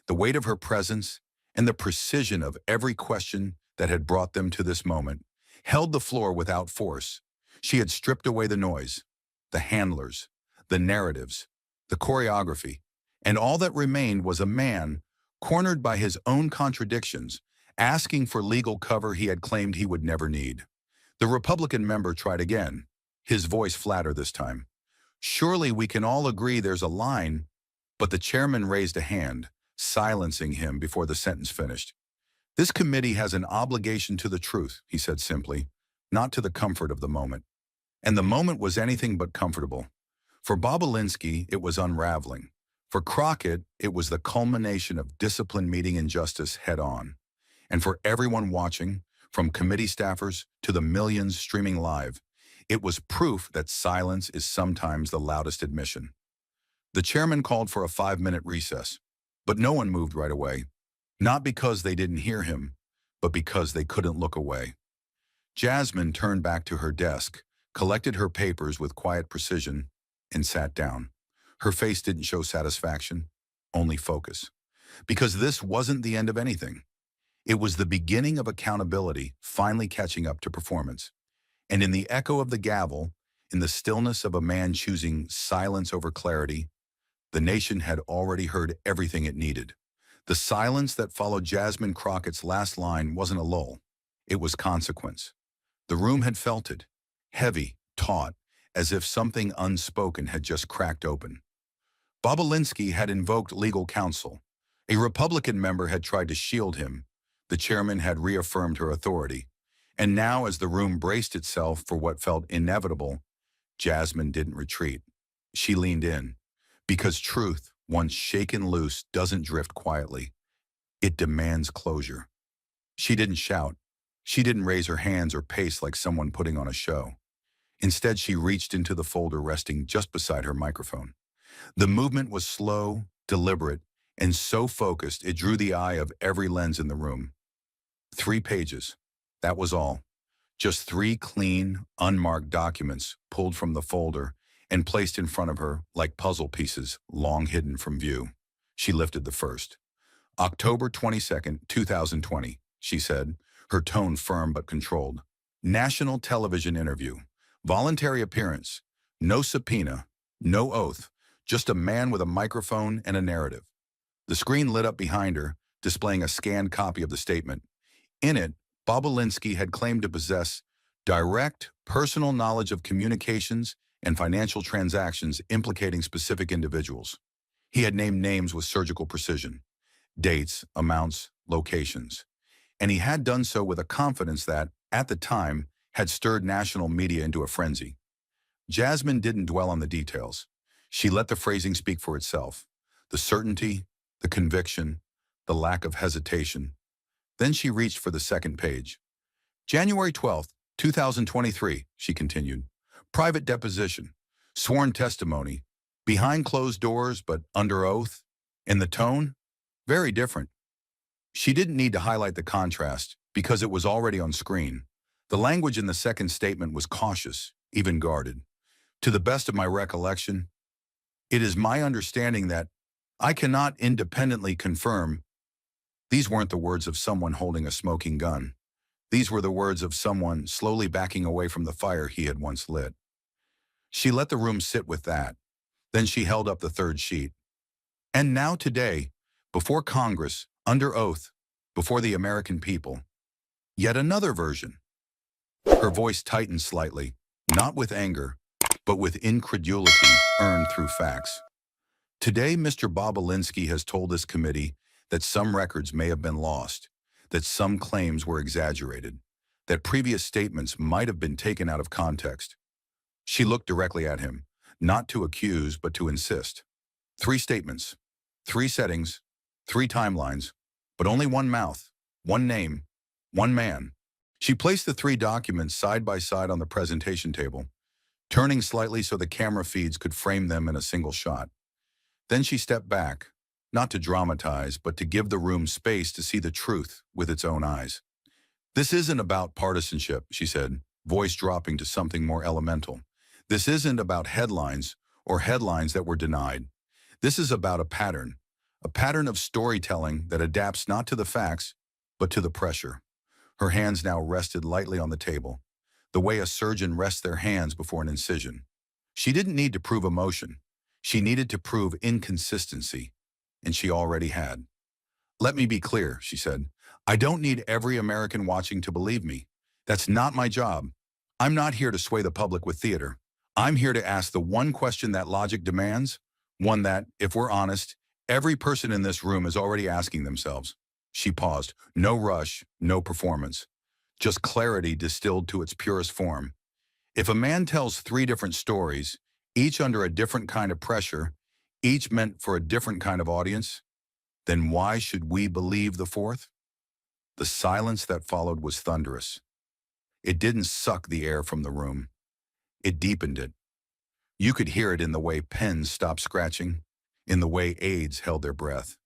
The weight of her presence and the precision of every question that had brought them to this moment held the floor without force. She had stripped away the noise, the handlers, the narratives, the choreography, and all that remained was a man cornered by his own contradictions, asking for legal cover he had claimed he would never need. The Republican member tried again, his voice flatter this time. "Surely we can all agree there's a line," but the chairman raised a hand, silencing him before the sentence finished. "This committee has an obligation to the truth," he said simply, "not to the comfort of the moment." And the moment was anything but comfortable. For Bobulinski, it was unraveling. For Crockett, it was the culmination of discipline meeting injustice head-on. And for everyone watching, from committee staffers to the millions streaming live, it was proof that silence is sometimes the loudest admission. The chairman called for a 5-minute recess, but no one moved right away. Not because they didn't hear him, but because they couldn't look away. Jasmine turned back to her desk, collected her papers with quiet precision, and sat down. Her face didn't show satisfaction, only focus. Because this wasn't the end of anything. It was the beginning of accountability finally catching up to performance. And in the echo of the gavel, in the stillness of a man choosing silence over clarity, the nation had already heard everything it needed. The silence that followed Jasmine Crockett's last line wasn't a lull. It was consequence. The room had felt it, heavy, taut, as if something unspoken had just cracked open. Bobulinski had invoked legal counsel. A Republican member had tried to shield him. The chairman had reaffirmed her authority. And now, as the room braced itself for what felt inevitable, Jasmine didn't retreat. She leaned in. Because truth, once shaken loose, doesn't drift quietly. It demands closure. She didn't shout. She didn't raise her hands or pace like someone putting on a show. Instead, she reached into the folder resting just beside her microphone. The movement was slow, deliberate, and so focused it drew the eye of every lens in the room. 3 pages. That was all. Just 3 clean, unmarked documents pulled from the folder and placed in front of her like puzzle pieces long hidden from view. She lifted the first. "October 22nd, 2020, she said, her tone firm but controlled. "National television interview. Voluntary appearance. No subpoena. No oath. Just a man with a microphone and a narrative." The screen lit up behind her, displaying a scanned copy of the statement. In it, Bobulinski had claimed to possess direct, personal knowledge of communications and financial transactions implicating specific individuals. He had named names with surgical precision, dates, amounts, locations. And he had done so with a confidence that, at the time, had stirred national media into a frenzy. Jasmine didn't dwell on the details. She let the phrasing speak for itself. The certainty, the conviction, the lack of hesitation. Then she reached for the second page. "January 12th, 2023, she continued. "Private deposition. Sworn testimony. Behind closed doors, but under oath. And the tone? Very different." She didn't need to highlight the contrast, because it was already on screen. The language in the second statement was cautious, even guarded. "To the best of my recollection, it is my understanding that I cannot independently confirm." These weren't the words of someone holding a smoking gun. These were the words of someone slowly backing away from the fire he had once lit. She let the room sit with that. Then she held up the third sheet. "And now today, before Congress, under oath, before the American people. Yet another version. Her voice tightened slightly, not with anger, but with incredulity earned through facts. Today, Mr. Bobulinski has told this committee that some records may have been lost, that some claims were exaggerated, that previous statements might have been taken out of context. She looked directly at him, not to accuse, but to insist. 3 statements, 3 settings, 3 timelines, but only one mouth, one name, one man. She placed the 3 documents side by side on the presentation table, turning slightly so the camera feeds could frame them in a single shot. Then she stepped back, not to dramatize, but to give the room space to see the truth with its own eyes. This isn't about partisanship, she said, voice dropping to something more elemental. This isn't about headlines or headlines that were denied. This is about a pattern of storytelling that adapts not to the facts, but to the pressure. Her hands now rested lightly on the table, the way a surgeon rests their hands before an incision. She didn't need to prove emotion. She needed to prove inconsistency, and she already had. Let me be clear, she said. I don't need every American watching to believe me. That's not my job. I'm not here to sway the public with theater. I'm here to ask the one question that logic demands, one that, if we're honest, every person in this room is already asking themselves. She paused. No rush, no performance. Just clarity distilled to its purest form. If a man tells 3 different stories, each under a different kind of pressure, each meant for a different kind of audience, then why should we believe the 4th? The silence that followed was thunderous. It didn't suck the air from the room. It deepened it. You could hear it in the way pens stopped scratching, in the way aides held their breath,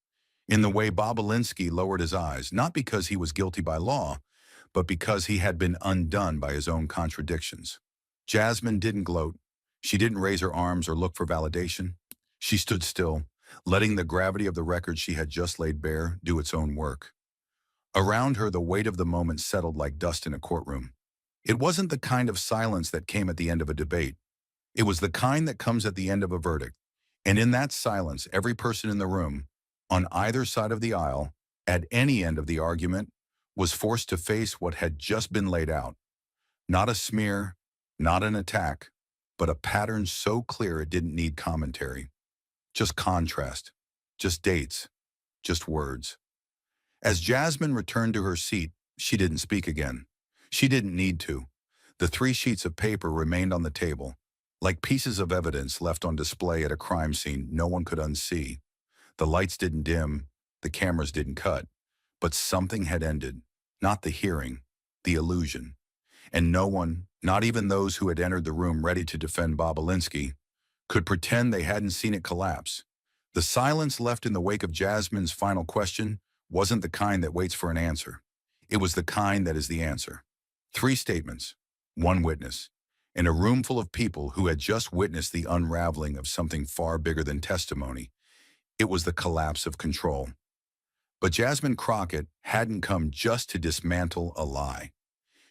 in the way Bobulinski lowered his eyes, not because he was guilty by law, but because he had been undone by his own contradictions. Jasmine didn't gloat. She didn't raise her arms or look for validation. She stood still, letting the gravity of the record she had just laid bare do its own work. Around her, the weight of the moment settled like dust in a courtroom. It wasn't the kind of silence that came at the end of a debate. It was the kind that comes at the end of a verdict. And in that silence, every person in the room, on either side of the aisle, at any end of the argument, was forced to face what had just been laid out. Not a smear, not an attack, but a pattern so clear it didn't need commentary. Just contrast, just dates, just words. As Jasmine returned to her seat, she didn't speak again. She didn't need to. The 3 sheets of paper remained on the table, like pieces of evidence left on display at a crime scene no one could unsee. The lights didn't dim, the cameras didn't cut, but something had ended, not the hearing, the illusion. And no one, not even those who had entered the room ready to defend Bobulinski, could pretend they hadn't seen it collapse. The silence left in the wake of Jasmine's final question wasn't the kind that waits for an answer. It was the kind that is the answer. 3 statements, 1 witness, in a room full of people who had just witnessed the unraveling of something far bigger than testimony. It was the collapse of control. But Jasmine Crockett hadn't come just to dismantle a lie.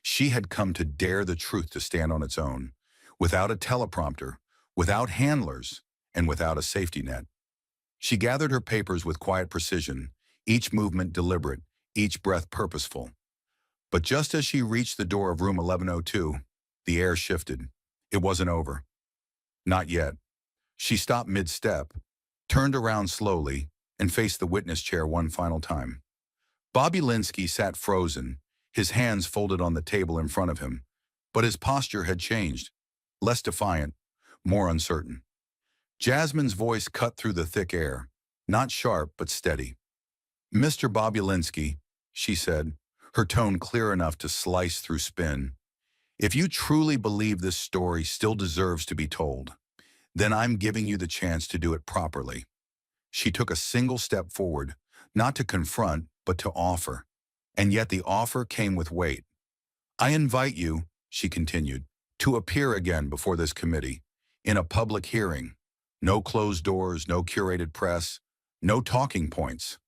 She had come to dare the truth to stand on its own, without a teleprompter, without handlers, and without a safety net. She gathered her papers with quiet precision, each movement deliberate, each breath purposeful. But just as she reached the door of room 1102, the air shifted. It wasn't over. Not yet. She stopped mid-step, turned around slowly, and faced the witness chair one final time. Bobulinski sat frozen, his hands folded on the table in front of him, but his posture had changed, less defiant, more uncertain. Jasmine's voice cut through the thick air, not sharp but steady. "Mr. Bobulinski," she said, her tone clear enough to slice through spin, "if you truly believe this story still deserves to be told, then I'm giving you the chance to do it properly." She took a single step forward, not to confront, but to offer. And yet the offer came with weight. "I invite you," she continued, "to appear again before this committee, in a public hearing. No closed doors, no curated press, no talking points."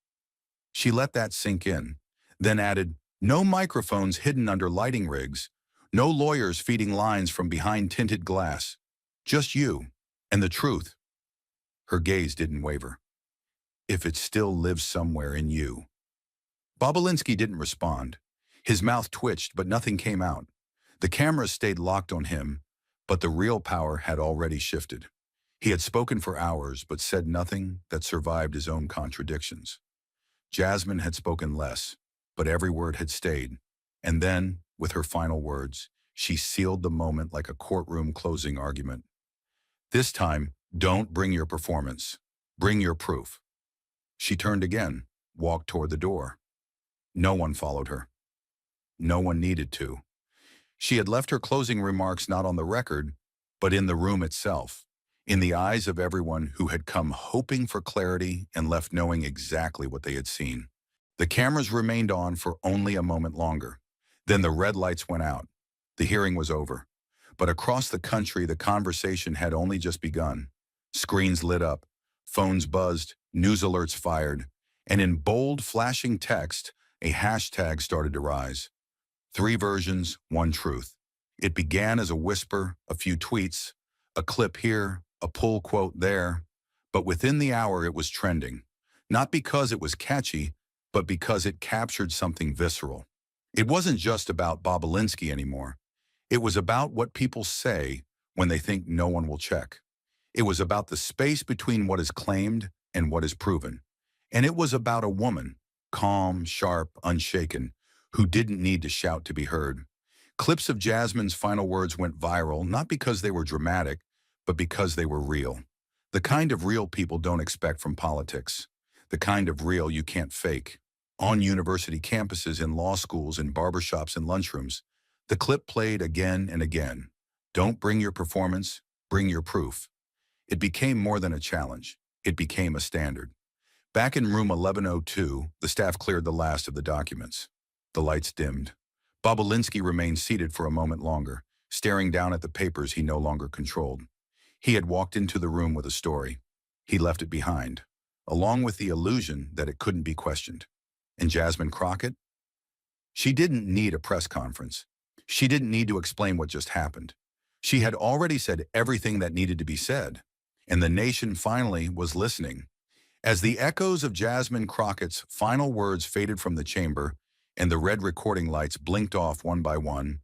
She let that sink in, then added, "No microphones hidden under lighting rigs, no lawyers feeding lines from behind tinted glass. Just you and the truth." Her gaze didn't waver. if it still lives somewhere in you. Bobulinski didn't respond. His mouth twitched, but nothing came out. The cameras stayed locked on him, but the real power had already shifted. He had spoken for hours, but said nothing that survived his own contradictions. Jasmine had spoken less, but every word had stayed. And then, with her final words, she sealed the moment like a courtroom closing argument. This time, don't bring your performance. Bring your proof. She turned again, walked toward the door. No one followed her. No one needed to. She had left her closing remarks not on the record, but in the room itself, in the eyes of everyone who had come hoping for clarity and left knowing exactly what they had seen. The cameras remained on for only a moment longer. Then the red lights went out. The hearing was over. But across the country, the conversation had only just begun. Screens lit up, phones buzzed, news alerts fired, and in bold, flashing text, a hashtag started to rise. 3 versions, 1 truth. It began as a whisper, a few tweets, a clip here, a pull quote there, but within the hour it was trending. Not because it was catchy, but because it captured something visceral. It wasn't just about Bobulinski anymore. It was about what people say when they think no one will check. It was about the space between what is claimed and what is proven. And it was about a woman, calm, sharp, unshaken, who didn't need to shout to be heard. Clips of Jasmine's final words went viral, not because they were dramatic, but because they were real. The kind of real people don't expect from politics. The kind of real you can't fake. On university campuses, in law schools, in barbershops, and lunchrooms, the clip played again and again. Don't bring your performance, bring your proof. It became more than a challenge. It became a standard. Back in room 1102, the staff cleared the last of the documents. The lights dimmed. Bobulinski remained seated for a moment longer, staring down at the papers he no longer controlled. He had walked into the room with a story. He left it behind, along with the illusion that it couldn't be questioned. And Jasmine Crockett? She didn't need a press conference. She didn't need to explain what just happened. She had already said everything that needed to be said, and the nation finally was listening. As the echoes of Jasmine Crockett's final words faded from the chamber and the red recording lights blinked off one by one,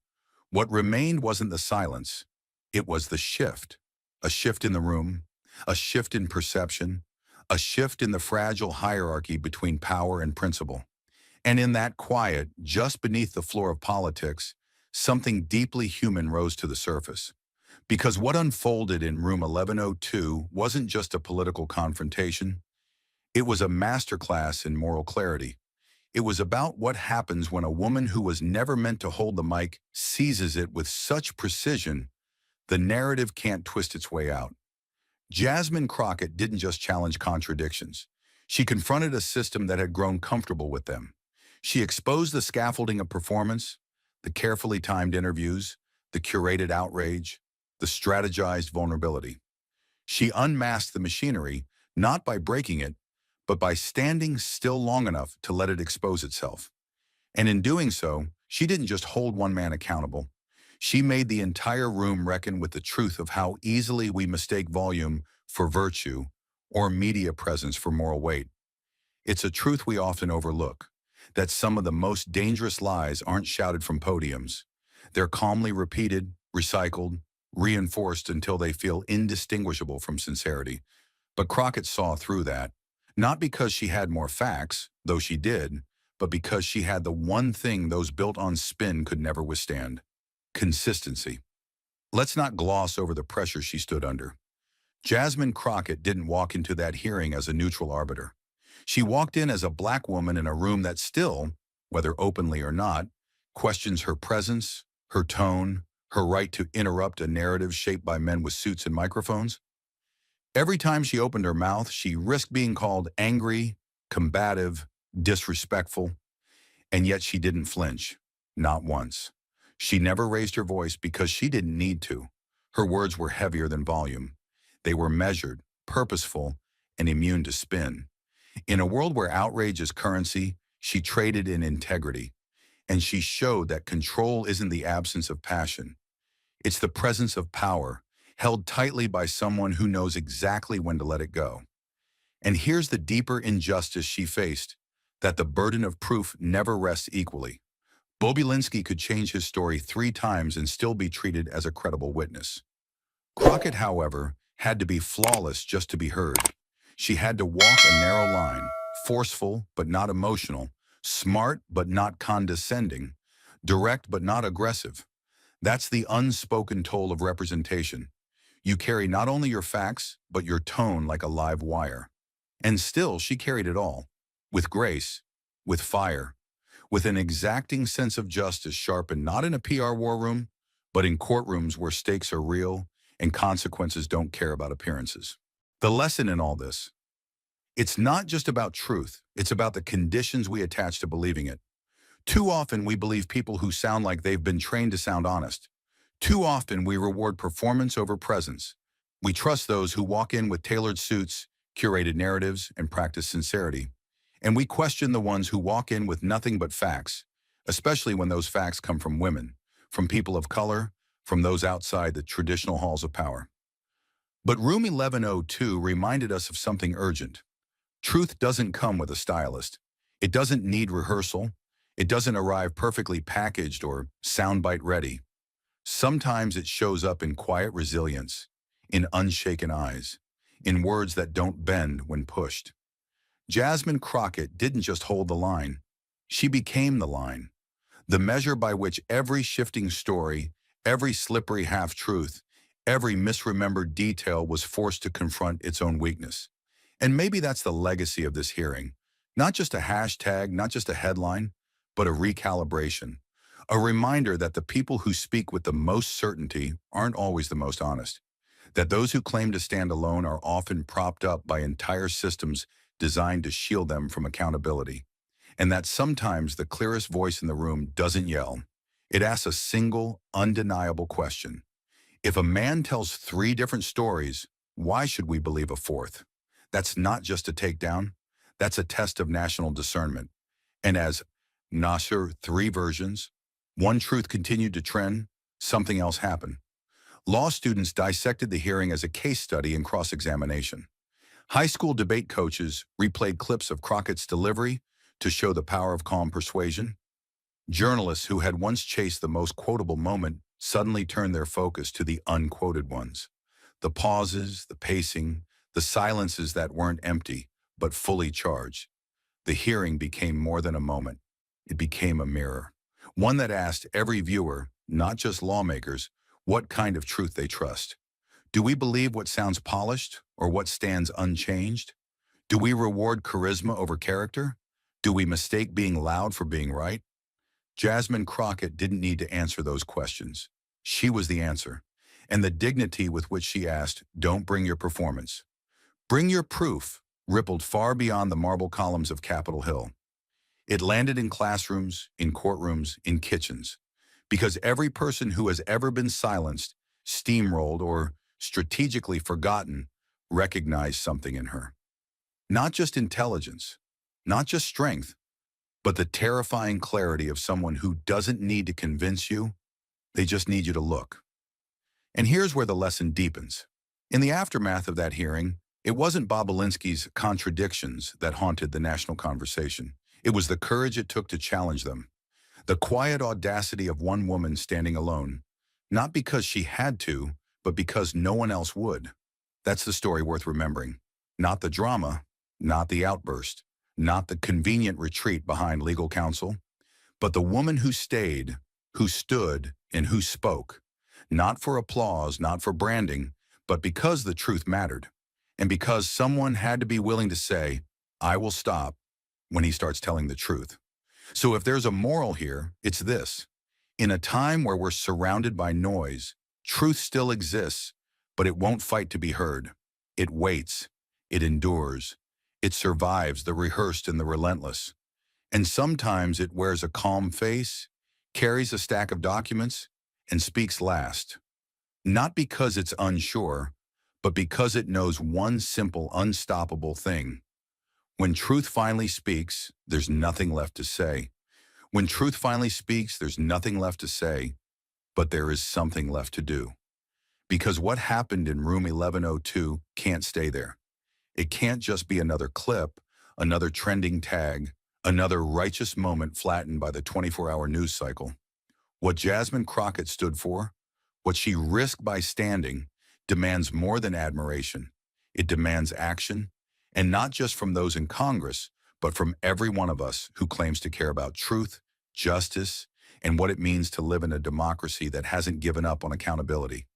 what remained wasn't the silence. It was the shift. A shift in the room, a shift in perception, a shift in the fragile hierarchy between power and principle. And in that quiet, just beneath the floor of politics, something deeply human rose to the surface. Because what unfolded in room 1102 wasn't just a political confrontation. It was a masterclass in moral clarity. It was about what happens when a woman who was never meant to hold the mic seizes it with such precision, the narrative can't twist its way out. Jasmine Crockett didn't just challenge contradictions. She confronted a system that had grown comfortable with them. She exposed the scaffolding of performance, the carefully timed interviews, the curated outrage, the strategized vulnerability. She unmasked the machinery, not by breaking it, but by standing still long enough to let it expose itself. And in doing so, she didn't just hold one man accountable. She made the entire room reckon with the truth of how easily we mistake volume for virtue or media presence for moral weight. It's a truth we often overlook, that some of the most dangerous lies aren't shouted from podiums. They're calmly repeated, recycled, reinforced until they feel indistinguishable from sincerity. But Crockett saw through that, not because she had more facts, though she did, but because she had the one thing those built on spin could never withstand: consistency. Let's not gloss over the pressure she stood under. Jasmine Crockett didn't walk into that hearing as a neutral arbiter. She walked in as a black woman in a room that still, whether openly or not, questions her presence, her tone, her right to interrupt a narrative shaped by men with suits and microphones. Every time she opened her mouth, she risked being called angry, combative, disrespectful, and yet she didn't flinch, not once. She never raised her voice because she didn't need to. Her words were heavier than volume. They were measured, purposeful, and immune to spin. In a world where outrage is currency, she traded in integrity. And she showed that control isn't the absence of passion. It's the presence of power, held tightly by someone who knows exactly when to let it go. And here's the deeper injustice she faced, that the burden of proof never rests equally. Bobulinski could change his story 3 times and still be treated as a credible witness. Crockett, however, had to be flawless just to be heard. She had to walk a narrow line, forceful but not emotional, smart but not condescending, direct but not aggressive. That's the unspoken toll of representation. You carry not only your facts, but your tone like a live wire. And still, she carried it all, with grace, with fire, with an exacting sense of justice sharpened not in a PR war room, but in courtrooms where stakes are real and consequences don't care about appearances. The lesson in all this: it's not just about truth, it's about the conditions we attach to believing it. Too often we believe people who sound like they've been trained to sound honest. Too often we reward performance over presence. We trust those who walk in with tailored suits, curated narratives, and practice sincerity. And we question the ones who walk in with nothing but facts, especially when those facts come from women, from people of color, from those outside the traditional halls of power. But Room 1102 reminded us of something urgent. Truth doesn't come with a stylist. It doesn't need rehearsal. It doesn't arrive perfectly packaged or soundbite ready. Sometimes it shows up in quiet resilience, in unshaken eyes, in words that don't bend when pushed. Jasmine Crockett didn't just hold the line. She became the line, the measure by which every shifting story, every slippery half-truth, every misremembered detail was forced to confront its own weakness. And maybe that's the legacy of this hearing. Not just a hashtag, not just a headline, but a recalibration. A reminder that the people who speak with the most certainty aren't always the most honest. That those who claim to stand alone are often propped up by entire systems designed to shield them from accountability. And that sometimes the clearest voice in the room doesn't yell. It asks a single, undeniable question. If a man tells 3 different stories, why should we believe a fourth? That's not just a takedown. That's a test of national discernment. And as Nasser 3 versions, one truth continued to trend, something else happened. Law students dissected the hearing as a case study in cross-examination. High school debate coaches replayed clips of Crockett's delivery to show the power of calm persuasion. Journalists who had once chased the most quotable moment suddenly turned their focus to the unquoted ones. The pauses, the pacing, the silences that weren't empty, but fully charged. The hearing became more than a moment. It became a mirror. One that asked every viewer, not just lawmakers, what kind of truth they trust. Do we believe what sounds polished or what stands unchanged? Do we reward charisma over character? Do we mistake being loud for being right? Jasmine Crockett didn't need to answer those questions. She was the answer. And the dignity with which she asked, "Don't bring your performance. Bring your proof," rippled far beyond the marble columns of Capitol Hill. It landed in classrooms, in courtrooms, in kitchens. Because every person who has ever been silenced, steamrolled, or strategically forgotten recognized something in her. Not just intelligence, not just strength, but the terrifying clarity of someone who doesn't need to convince you, they just need you to look. And here's where the lesson deepens. In the aftermath of that hearing, it wasn't Bobulinski's contradictions that haunted the national conversation. It was the courage it took to challenge them. The quiet audacity of one woman standing alone, not because she had to, but because no one else would. That's the story worth remembering. Not the drama, not the outburst, not the convenient retreat behind legal counsel, but the woman who stayed, who stood, and who spoke. Not for applause, not for branding, but because the truth mattered. And because someone had to be willing to say, "I will stop," when he starts telling the truth. So if there's a moral here, it's this. In a time where we're surrounded by noise, truth still exists, but it won't fight to be heard. It waits. It endures. It survives the rehearsed and the relentless. And sometimes it wears a calm face, carries a stack of documents, and speaks last. Not because it's unsure, but because it knows one simple, unstoppable thing. When truth finally speaks, there's nothing left to say. When truth finally speaks, there's nothing left to say, but there is something left to do. Because what happened in room 1102 can't stay there. It can't just be another clip, another trending tag, another righteous moment flattened by the 24-hour news cycle. What Jasmine Crockett stood for, what she risked by standing, demands more than admiration. It demands action, and not just from those in Congress, but from every one of us who claims to care about truth, justice, and what it means to live in a democracy that hasn't given up on accountability.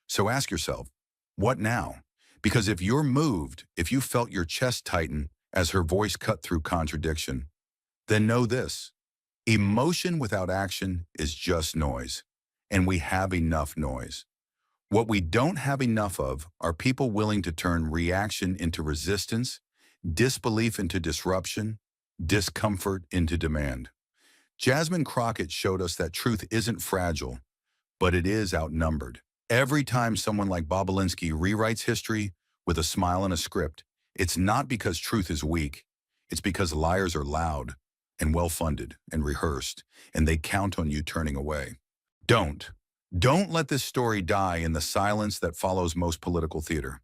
So ask yourself, what now? Because if you're moved, if you felt your chest tighten as her voice cut through contradiction, then know this: emotion without action is just noise, and we have enough noise. What we don't have enough of are people willing to turn reaction into resistance, disbelief into disruption, discomfort into demand. Jasmine Crockett showed us that truth isn't fragile, but it is outnumbered. Every time someone like Bobulinski rewrites history with a smile and a script, it's not because truth is weak. It's because liars are loud and well-funded and rehearsed, and they count on you turning away. Don't. Don't let this story die in the silence that follows most political theater.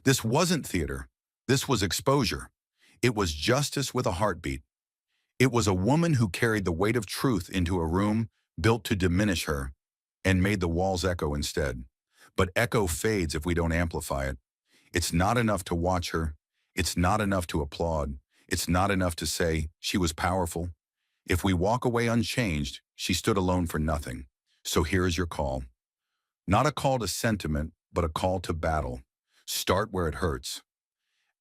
This wasn't theater. This was exposure. It was justice with a heartbeat. It was a woman who carried the weight of truth into a room built to diminish her and made the walls echo instead. But echo fades if we don't amplify it. It's not enough to watch her. It's not enough to applaud. It's not enough to say she was powerful. If we walk away unchanged, she stood alone for nothing. So here is your call. Not a call to sentiment, but a call to battle. Start where it hurts.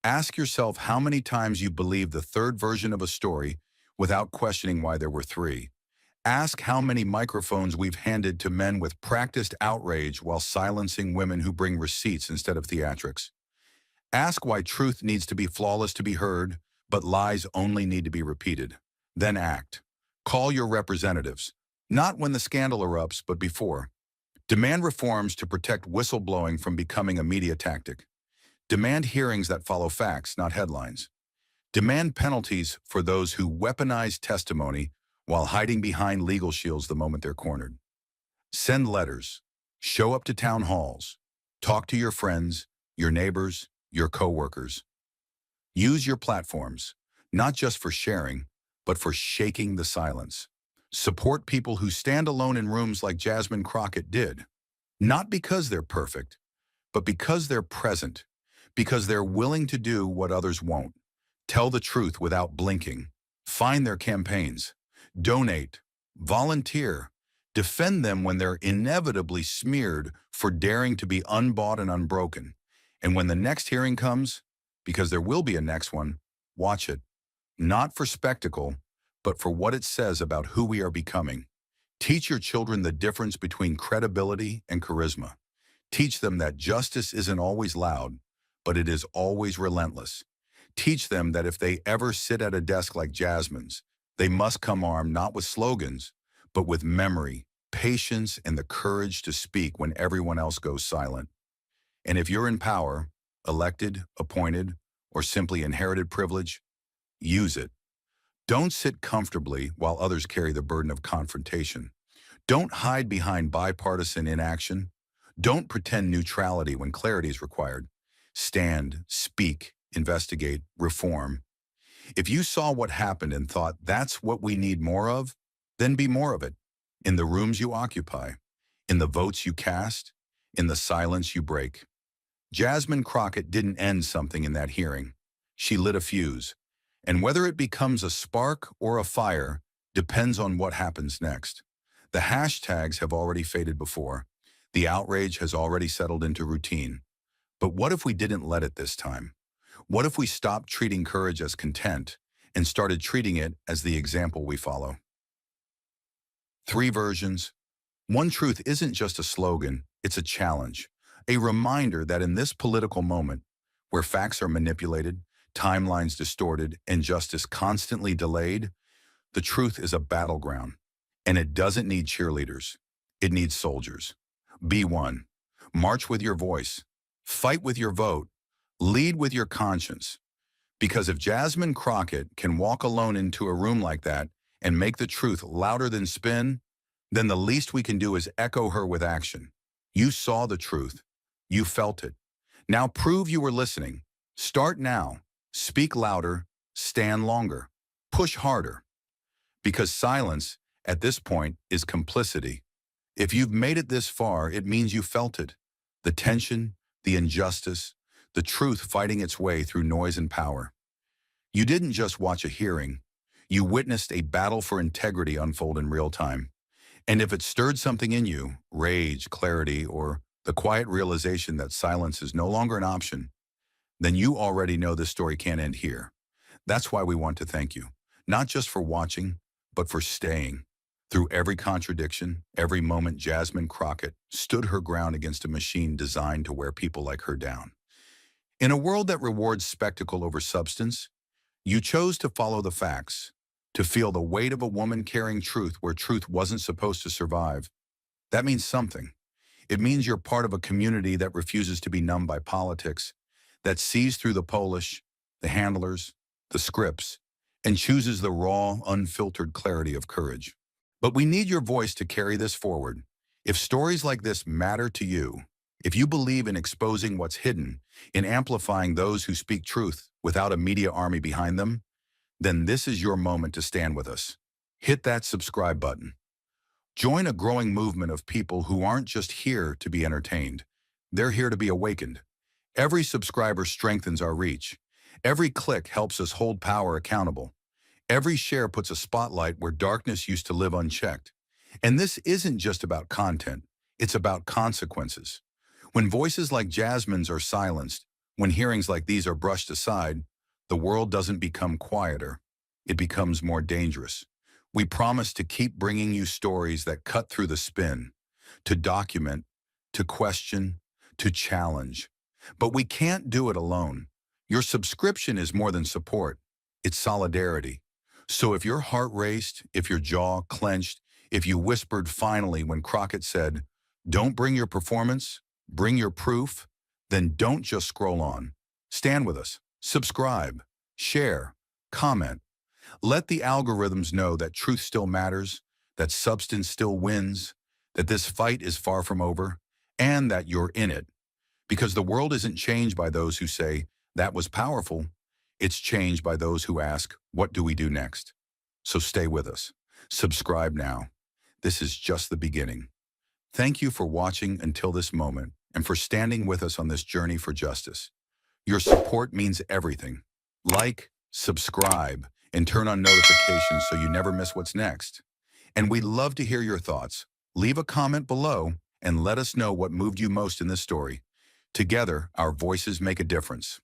Ask yourself how many times you believed the third version of a story without questioning why there were three. Ask how many microphones we've handed to men with practiced outrage while silencing women who bring receipts instead of theatrics. Ask why truth needs to be flawless to be heard, but lies only need to be repeated. Then act. Call your representatives. Not when the scandal erupts, but before. Demand reforms to protect whistleblowing from becoming a media tactic. Demand hearings that follow facts, not headlines. Demand penalties for those who weaponize testimony while hiding behind legal shields the moment they're cornered. Send letters. Show up to town halls. Talk to your friends, your neighbors, your coworkers. Use your platforms, not just for sharing, but for shaking the silence. Support people who stand alone in rooms like Jasmine Crockett did, not because they're perfect, but because they're present, because they're willing to do what others won't. Tell the truth without blinking. Find their campaigns. Donate. Volunteer. Defend them when they're inevitably smeared for daring to be unbought and unbroken. And when the next hearing comes, because there will be a next one, watch it. Not for spectacle, but for what it says about who we are becoming. Teach your children the difference between credibility and charisma. Teach them that justice isn't always loud, but it is always relentless. Teach them that if they ever sit at a desk like Jasmine's, they must come armed not with slogans, but with memory, patience, and the courage to speak when everyone else goes silent. And if you're in power, elected, appointed, or simply inherited privilege, use it. Don't sit comfortably while others carry the burden of confrontation. Don't hide behind bipartisan inaction. Don't pretend neutrality when clarity is required. Stand, speak, investigate, reform. If you saw what happened and thought that's what we need more of, then be more of it. In the rooms you occupy, in the votes you cast, in the silence you break. Jasmine Crockett didn't end something in that hearing. She lit a fuse. And whether it becomes a spark or a fire depends on what happens next. The hashtags have already faded before. The outrage has already settled into routine. But what if we didn't let it this time? What if we stopped treating courage as content and started treating it as the example we follow? Three versions. One truth isn't just a slogan, it's a challenge. A reminder that in this political moment, where facts are manipulated, timelines distorted, and justice constantly delayed, the truth is a battleground. And it doesn't need cheerleaders. It needs soldiers. Be one. March with your voice. Fight with your vote. Lead with your conscience. Because if Jasmine Crockett can walk alone into a room like that and make the truth louder than spin, then the least we can do is echo her with action. You saw the truth. You felt it. Now prove you were listening. Start now. Speak louder. Stand longer. Push harder. Because silence, at this point, is complicity. If you've made it this far, it means you felt it. The tension, the injustice, the truth fighting its way through noise and power. You didn't just watch a hearing. You witnessed a battle for integrity unfold in real time. And if it stirred something in you, rage, clarity, or the quiet realization that silence is no longer an option, then you already know this story can't end here. That's why we want to thank you, not just for watching, but for staying. Through every contradiction, every moment, Jasmine Crockett stood her ground against a machine designed to wear people like her down. In a world that rewards spectacle over substance, you chose to follow the facts, to feel the weight of a woman carrying truth where truth wasn't supposed to survive. That means something. It means you're part of a community that refuses to be numbed by politics, that sees through the polish, the handlers, the scripts, and chooses the raw, unfiltered clarity of courage. But we need your voice to carry this forward. If stories like this matter to you, if you believe in exposing what's hidden, in amplifying those who speak truth without a media army behind them, then this is your moment to stand with us. Hit that subscribe button. Join a growing movement of people who aren't just here to be entertained. They're here to be awakened. Every subscriber strengthens our reach. Every click helps us hold power accountable. Every share puts a spotlight where darkness used to live unchecked. And this isn't just about content, it's about consequences. When voices like Jasmine's are silenced, when hearings like these are brushed aside, the world doesn't become quieter, it becomes more dangerous. We promise to keep bringing you stories that cut through the spin, to document, to question, to challenge. But we can't do it alone. Your subscription is more than support, it's solidarity. So if your heart raced, if your jaw clenched, if you whispered finally when Crockett said, "Don't bring your performance, bring your proof," then don't just scroll on. Stand with us, subscribe, share, comment. Let the algorithms know that truth still matters, that substance still wins, that this fight is far from over, and that you're in it. Because the world isn't changed by those who say, "That was powerful." It's changed by those who ask, "What do we do next?" So stay with us. Subscribe now. This is just the beginning. Thank you for watching until this moment and for standing with us on this journey for justice. Your support means everything. Like, subscribe, and turn on notifications so you never miss what's next. And we'd love to hear your thoughts. Leave a comment below and let us know what moved you most in this story. Together, our voices make a difference.